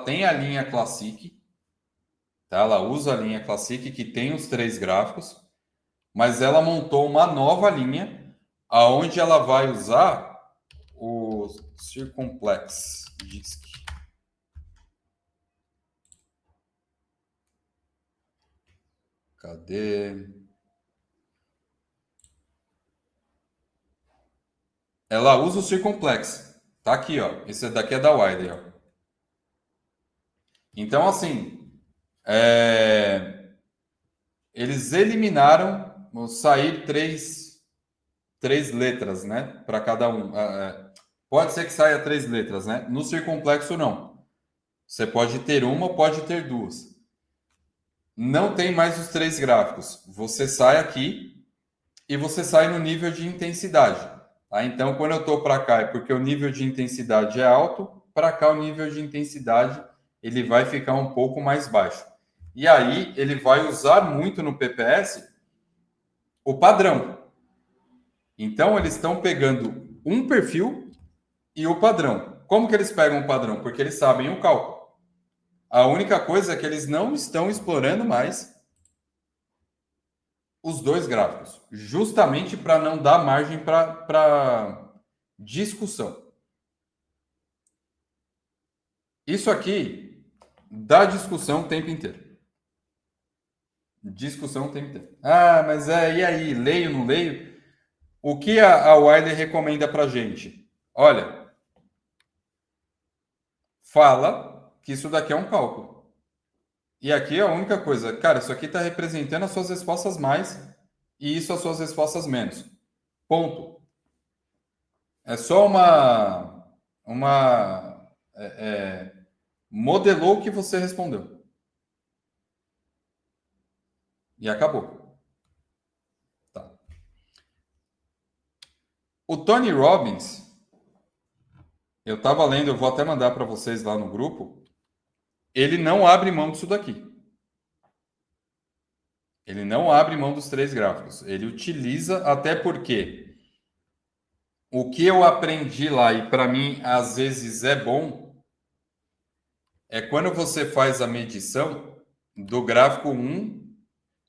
tem a linha Classic, tá? Ela usa a linha Classic que tem os 3 gráficos, mas ela montou uma nova linha aonde ela vai usar o Circumplex Disk. Cadê? Ela usa o Circumplex. Tá aqui, ó. Esse daqui é da Wiley, ó. Então, assim, eles eliminaram, sair três letras, né? Para cada um. Pode ser que saia 3 letras, né? No circunplexo, não. Você pode ter uma, pode ter 2. Não tem mais os 3 gráficos. Você sai aqui e você sai no nível de intensidade. Tá? Então, quando eu estou para cá, é porque o nível de intensidade é alto. Para cá, o nível de intensidade ele vai ficar um pouco mais baixo. E aí, ele vai usar muito no PPS o padrão. Então, eles estão pegando um perfil e o padrão. Como que eles pegam o padrão? Porque eles sabem o cálculo. A única coisa é que eles não estão explorando mais os dois gráficos, justamente para não dar margem para discussão. Isso aqui dá discussão o tempo inteiro. Discussão o tempo inteiro. Ah, mas e aí? Leio, não leio? O que a Wiley recomenda para gente? Olha, fala que isso daqui é um cálculo. E aqui é a única coisa. Cara, isso aqui está representando as suas respostas mais e isso as suas respostas menos. Ponto. É só modelou o que você respondeu. E acabou. Tá. O Tony Robbins, eu estava lendo, eu vou até mandar para vocês lá no grupo, ele não abre mão disso daqui. Ele não abre mão dos 3 gráficos. Ele utiliza, até porque o que eu aprendi lá, e para mim às vezes é bom, é quando você faz a medição do gráfico 1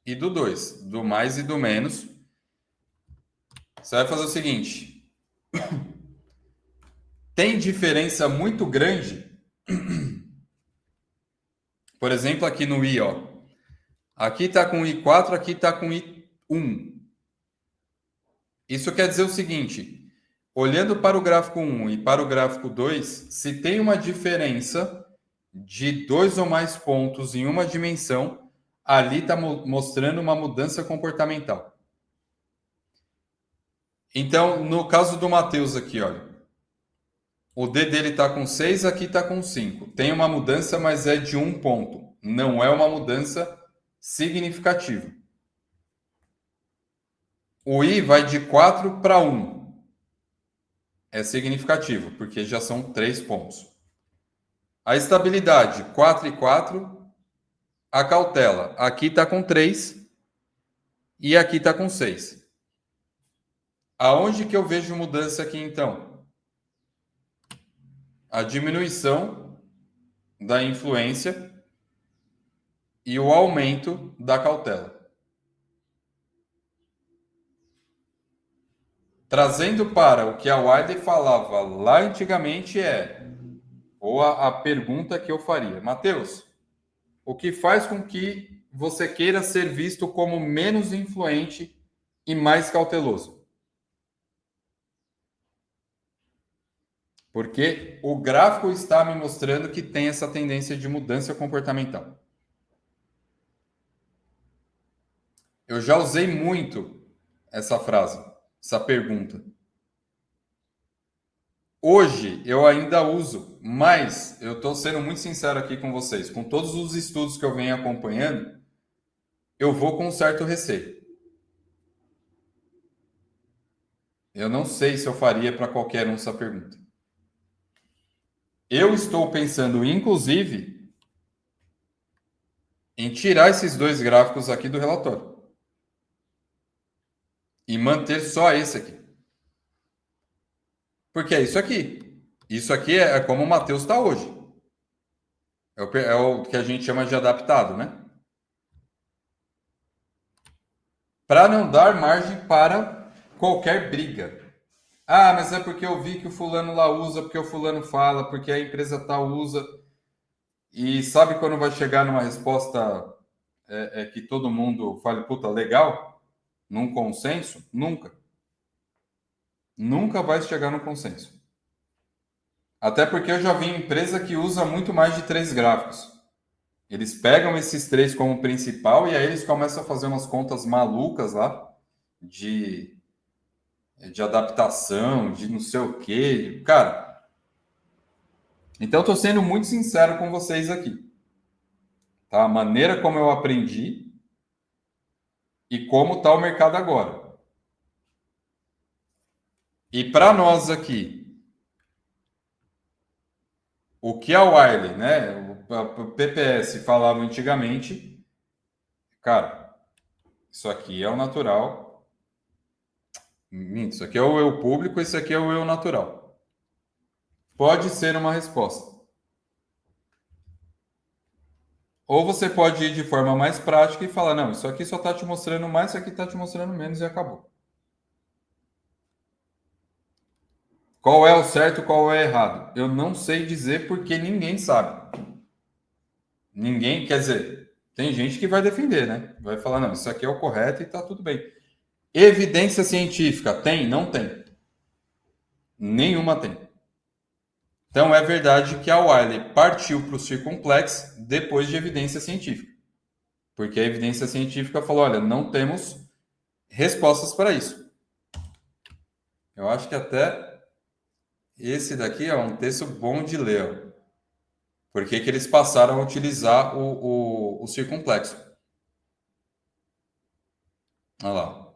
e do 2, do mais e do menos. Você vai fazer o seguinte: tem diferença muito grande. Por exemplo, aqui no I, ó. Aqui está com I4, aqui está com I1. Isso quer dizer o seguinte: olhando para o gráfico 1 e para o gráfico 2, se tem uma diferença de 2 ou mais pontos em uma dimensão, ali está mostrando uma mudança comportamental. Então, no caso do Matheus aqui, olha, o D dele está com 6, aqui está com 5. Tem uma mudança, mas é de 1 ponto. Não é uma mudança significativa. O I vai de 4 para 1. É significativo, porque já são 3 pontos. A estabilidade, 4 e 4. A cautela, aqui está com 3 e aqui está com 6. Aonde que eu vejo mudança aqui, então? A diminuição da influência e o aumento da cautela. Trazendo para o que a Wiley falava lá antigamente ou a pergunta que eu faria. Matheus, o que faz com que você queira ser visto como menos influente e mais cauteloso? Porque o gráfico está me mostrando que tem essa tendência de mudança comportamental. Eu já usei muito essa frase, essa pergunta. Hoje eu ainda uso, mas eu estou sendo muito sincero aqui com vocês. Com todos os estudos que eu venho acompanhando, eu vou com um certo receio. Eu não sei se eu faria para qualquer um essa pergunta. Eu estou pensando, inclusive, em tirar esses 2 gráficos aqui do relatório e manter só esse aqui. Porque é isso aqui. Isso aqui é como o Matheus está hoje. É o que a gente chama de adaptado, né? Para não dar margem para qualquer briga. Ah, mas é porque eu vi que o fulano lá usa, porque o fulano fala, porque a empresa tal usa. E sabe quando vai chegar numa resposta que todo mundo fale, puta, legal? Num consenso? Nunca. Nunca vai chegar no consenso. Até porque eu já vi empresa que usa muito mais de 3 gráficos. Eles pegam esses 3 como principal e aí eles começam a fazer umas contas malucas lá de adaptação, de não sei o quê. Cara, então eu estou sendo muito sincero com vocês aqui. Tá? A maneira como eu aprendi e como está o mercado agora. E para nós aqui, o que a Wiley, né, o PPS falava antigamente, cara, isso aqui é o natural. Isso aqui é o eu público, esse aqui é o eu natural. Pode ser uma resposta. Ou você pode ir de forma mais prática e falar, não, isso aqui só está te mostrando mais, isso aqui está te mostrando menos e acabou. Qual é o certo, qual é o errado? Eu não sei dizer porque ninguém sabe. Ninguém, quer dizer, tem gente que vai defender, né? Vai falar, não, isso aqui é o correto e está tudo bem. Evidência científica, tem? Não tem. Nenhuma tem. Então é verdade que a Wiley partiu para o circunplex depois de evidência científica. Porque a evidência científica falou, olha, não temos respostas para isso. Eu acho que até esse daqui é um texto bom de ler. Por que eles passaram a utilizar o circunplexo? Olha lá.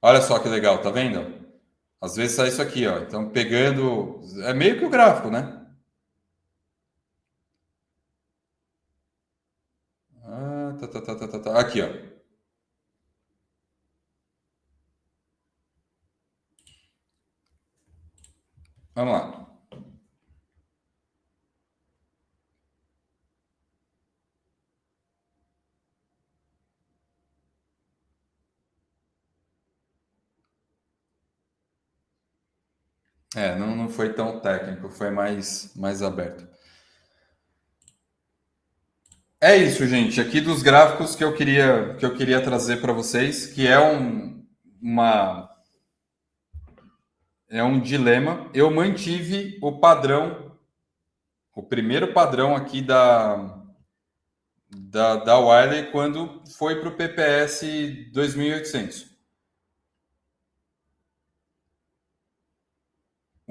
Olha só que legal, tá vendo? Às vezes sai isso aqui, ó. Então, pegando... É meio que o gráfico, né? Aqui, ó. Vamos lá. Não foi tão técnico, foi mais aberto. É isso, gente. Aqui dos gráficos que eu queria trazer para vocês, que é um dilema. Eu mantive o padrão, o primeiro padrão aqui da Wiley quando foi para o PPS 2800.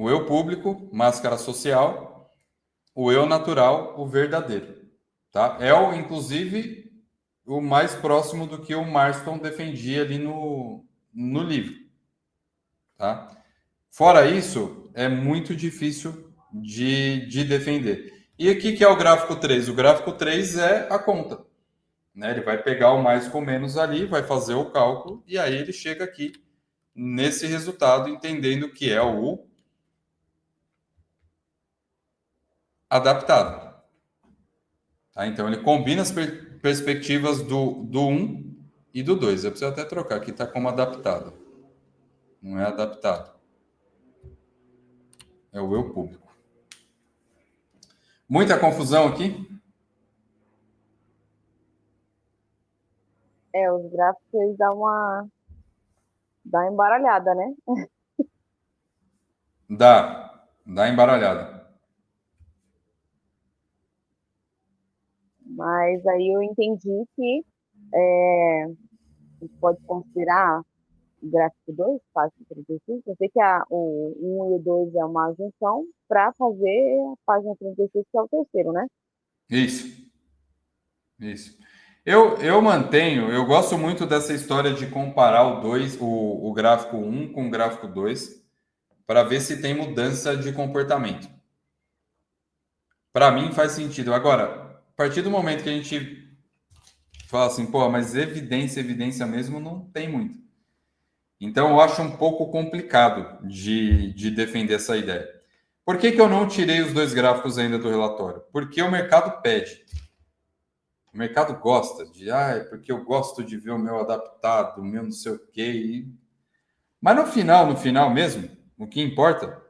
O eu público, máscara social, o eu natural, o verdadeiro. Tá? Inclusive, o mais próximo do que o Marston defendia ali no livro. Tá? Fora isso, é muito difícil de defender. E aqui que é o gráfico 3? O gráfico 3 é a conta. Né? Ele vai pegar o mais com menos ali, vai fazer o cálculo, e aí ele chega aqui nesse resultado, entendendo que é o adaptado. Tá? Então, ele combina as perspectivas do 1 e do 2. Eu preciso até trocar, aqui está como adaptado. Não é adaptado. É o eu público. Muita confusão aqui? Os gráficos eles dão uma embaralhada, né? Dá embaralhada. Mas aí eu entendi que a gente pode considerar o gráfico 2, página 35. Eu sei que o 1 e o 2 é uma junção para fazer a página 36, que é o terceiro, né? Isso. Eu mantenho, eu gosto muito dessa história de comparar o gráfico 1 com o gráfico 2 para ver se tem mudança de comportamento. Para mim faz sentido. Agora, a partir do momento que a gente fala assim, pô, mas evidência mesmo não tem muito. Então eu acho um pouco complicado de defender essa ideia. Por que eu não tirei os dois gráficos ainda do relatório? Porque o mercado pede. O mercado gosta porque eu gosto de ver o meu adaptado, o meu não sei o quê. Mas no final mesmo, o que importa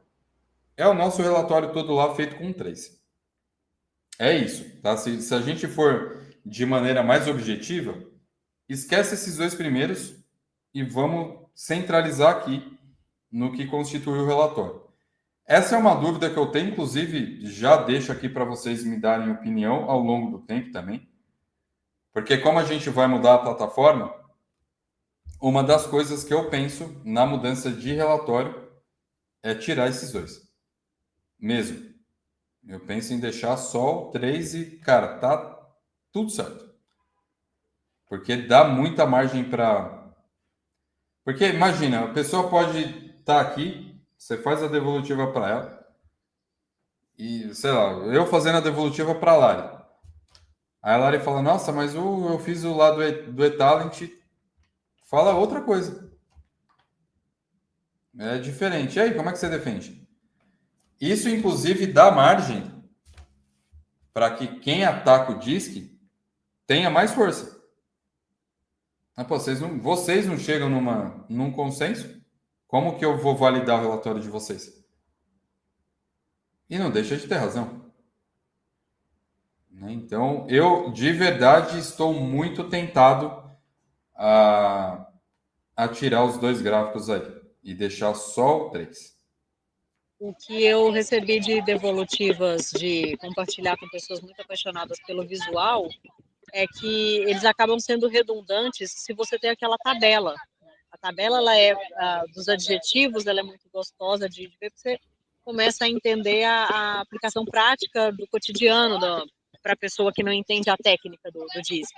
é o nosso relatório todo lá feito com 3. É isso, tá? Se a gente for de maneira mais objetiva, esquece esses dois primeiros e vamos centralizar aqui no que constitui o relatório. Essa é uma dúvida que eu tenho, inclusive já deixo aqui para vocês me darem opinião ao longo do tempo também. Porque como a gente vai mudar a plataforma, uma das coisas que eu penso na mudança de relatório é tirar esses dois. Mesmo. Eu penso em deixar só o 3 e, cara, tá tudo certo. Porque dá muita margem para... Porque, imagina, a pessoa pode estar aqui, você faz a devolutiva para ela, e, sei lá, eu fazendo a devolutiva para a Lari. Aí a Lari fala, nossa, mas eu fiz o lado do eTalent, fala outra coisa. É diferente. E aí, como é que você defende? Isso, inclusive, dá margem para que quem ataca o DISC tenha mais força. Mas, pô, vocês não chegam num consenso? Como que eu vou validar o relatório de vocês? E não deixa de ter razão. Então, eu, de verdade, estou muito tentado a tirar os 2 gráficos aí e deixar só o 3. O que eu recebi de devolutivas de compartilhar com pessoas muito apaixonadas pelo visual é que eles acabam sendo redundantes se você tem aquela tabela. A tabela, ela é dos adjetivos, ela é muito gostosa de ver, porque você começa a entender a aplicação prática do cotidiano para a pessoa que não entende a técnica do DISC.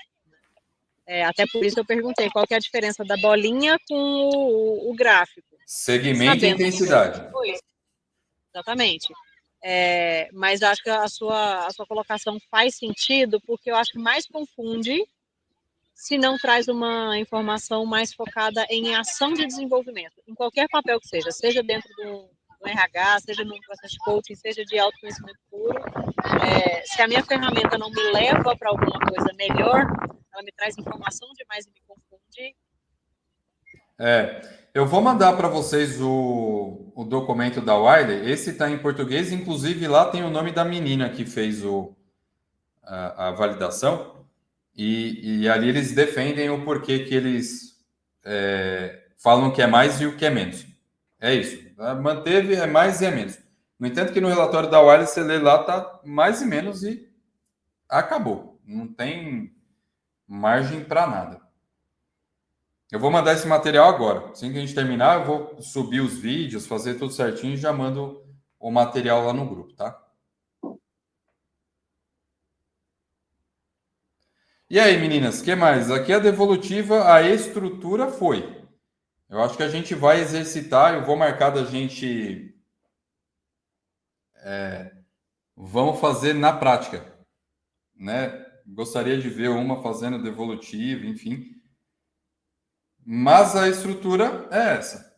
Até por isso eu perguntei qual que é a diferença da bolinha com o gráfico. Segmento e intensidade. Exatamente. Mas acho que a sua colocação faz sentido, porque eu acho que mais confunde se não traz uma informação mais focada em ação de desenvolvimento, em qualquer papel que seja dentro do RH, seja no processo de coaching, seja de autoconhecimento puro. Se a minha ferramenta não me leva para alguma coisa melhor, ela me traz informação demais e me confunde. Eu vou mandar para vocês o documento da Wiley. Esse está em português, inclusive lá tem o nome da menina que fez a validação. E ali eles defendem o porquê que eles falam que é mais e o que é menos. É isso. Manteve, é mais e é menos. No entanto, que no relatório da Wiley, você lê lá, tá mais e menos e acabou. Não tem margem para nada. Eu vou mandar esse material agora. Assim que a gente terminar, eu vou subir os vídeos, fazer tudo certinho e já mando o material lá no grupo, tá? E aí, meninas, o que mais? Aqui a devolutiva, a estrutura foi. Eu acho que a gente vai exercitar, eu vou marcar da gente. Vamos fazer na prática, né? Gostaria de ver uma fazendo devolutiva, enfim. Mas a estrutura é essa.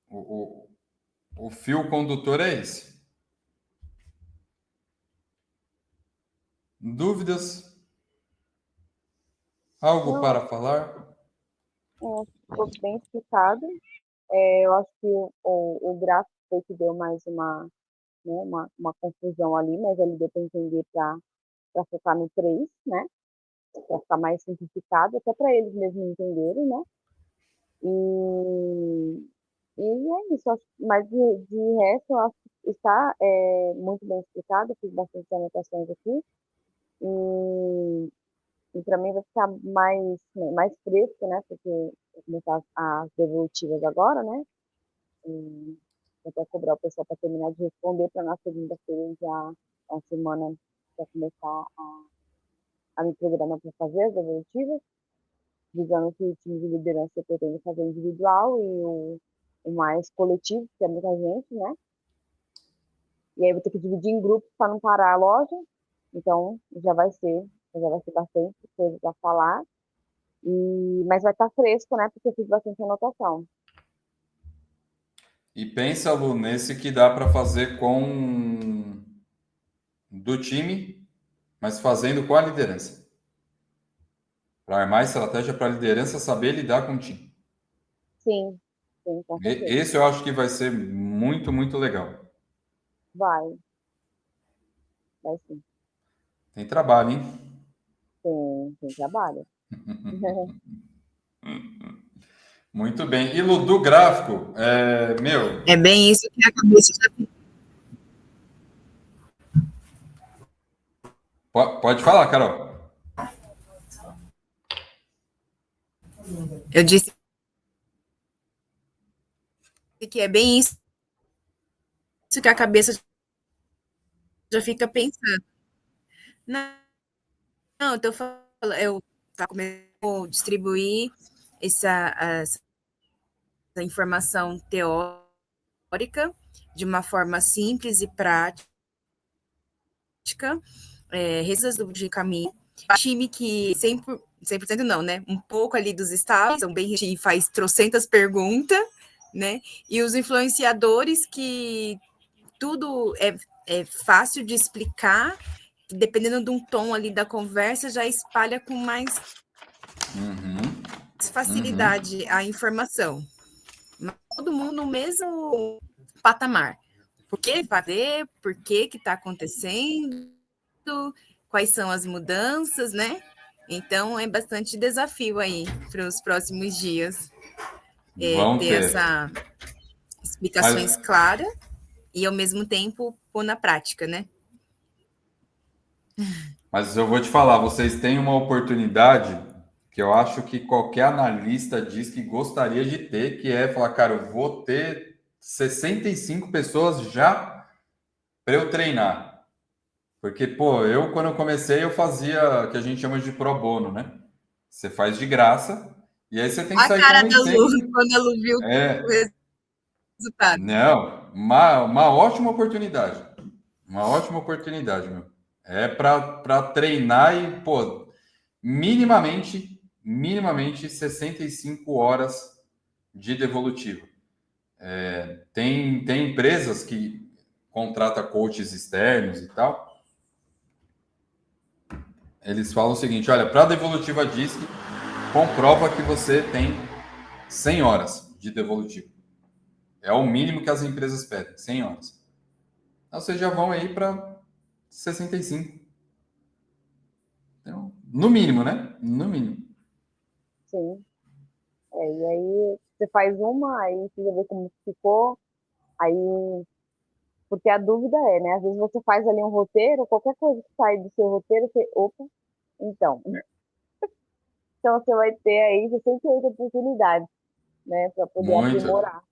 O fio condutor é esse. Dúvidas? Algo para falar? Ficou bem explicado. Eu acho que o gráfico foi que deu mais uma confusão ali, mas ele deu para entender para focar no 3, né? Para ficar mais simplificado, até para eles mesmos entenderem, né? E é isso, mas de resto, eu acho que está muito bem explicado, fiz bastante anotações aqui, e para mim vai ficar mais fresco, né? Porque vou começar as devolutivas agora, né? E vou até cobrar o pessoal para terminar de responder para na segunda-feira já a semana já começar a me programar para fazer as devolutivas, visando que o time de liderança eu pretendo fazer individual e o mais coletivo, que é muita gente, né? E aí vou ter que dividir em grupos para não parar a loja. Então já vai ser bastante coisa para falar. Mas vai estar fresco, né? Porque eu fiz bastante anotação. E pensa, Lu, nesse que dá para fazer com do time, mas fazendo com a liderança. Para armar estratégia para a liderança saber lidar com o time. Sim, com certeza. Esse eu acho que vai ser muito, muito legal. Vai sim. Tem trabalho, hein? Tem trabalho. Muito bem. E Lu, do gráfico, meu... É bem isso que a cabeça já... Pode falar, Carol. Eu disse que é bem isso que a cabeça já fica pensando. Não, eu tô falando, eu tá começando a distribuir essa informação teórica de uma forma simples e prática, restas de caminho, time que 100% não, né? Um pouco ali dos estados, são bem faz trocentas perguntas, né? E os influenciadores que tudo é fácil de explicar, dependendo de um tom ali da conversa, já espalha com mais facilidade a informação. Mas todo mundo no mesmo patamar. Por que fazer? Por que está acontecendo? Quais são as mudanças, né? Então, é bastante desafio aí para os próximos dias. Vão ter ter. essa explicações claras e, ao mesmo tempo, pôr na prática, né? Mas eu vou te falar, vocês têm uma oportunidade que eu acho que qualquer analista diz que gostaria de ter, que é falar, cara, eu vou ter 65 pessoas já para eu treinar. Porque, pô, quando eu comecei, eu fazia o que a gente chama de pro bono, né? Você faz de graça e aí você tem que A sair cara da Lu, convencendo. quando a Lu viu o resultado. Não, uma ótima oportunidade. Uma ótima oportunidade, meu. É para treinar e, pô, minimamente 65 horas de devolutivo. Tem empresas que contratam coaches externos e tal. Eles falam o seguinte, olha, para a devolutiva DISC, comprova que você tem 100 horas de devolutivo. É o mínimo que as empresas pedem, 100 horas. Então, vocês já vão aí para 65. Então, no mínimo, né? No mínimo. Sim. E aí você faz uma, aí você já vê como ficou, aí, porque a dúvida é, né? Às vezes você faz ali um roteiro, qualquer coisa que sai do seu roteiro, você, opa, então. Então você vai ter aí 68 oportunidades, né, para poder Muito. aprimorar.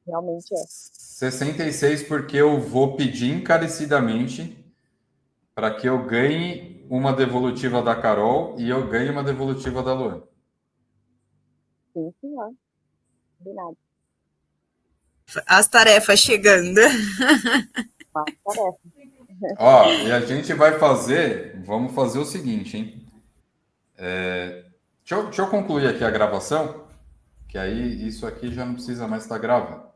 Realmente é. 66 porque eu vou pedir encarecidamente para que eu ganhe uma devolutiva da Carol e eu ganhe uma devolutiva da Luana. Sim, senhor. Combinado. As tarefas chegando. Uma tarefa. Ó, e a gente vai vamos fazer o seguinte, hein? Deixa eu concluir aqui a gravação, que aí isso aqui já não precisa mais estar gravando.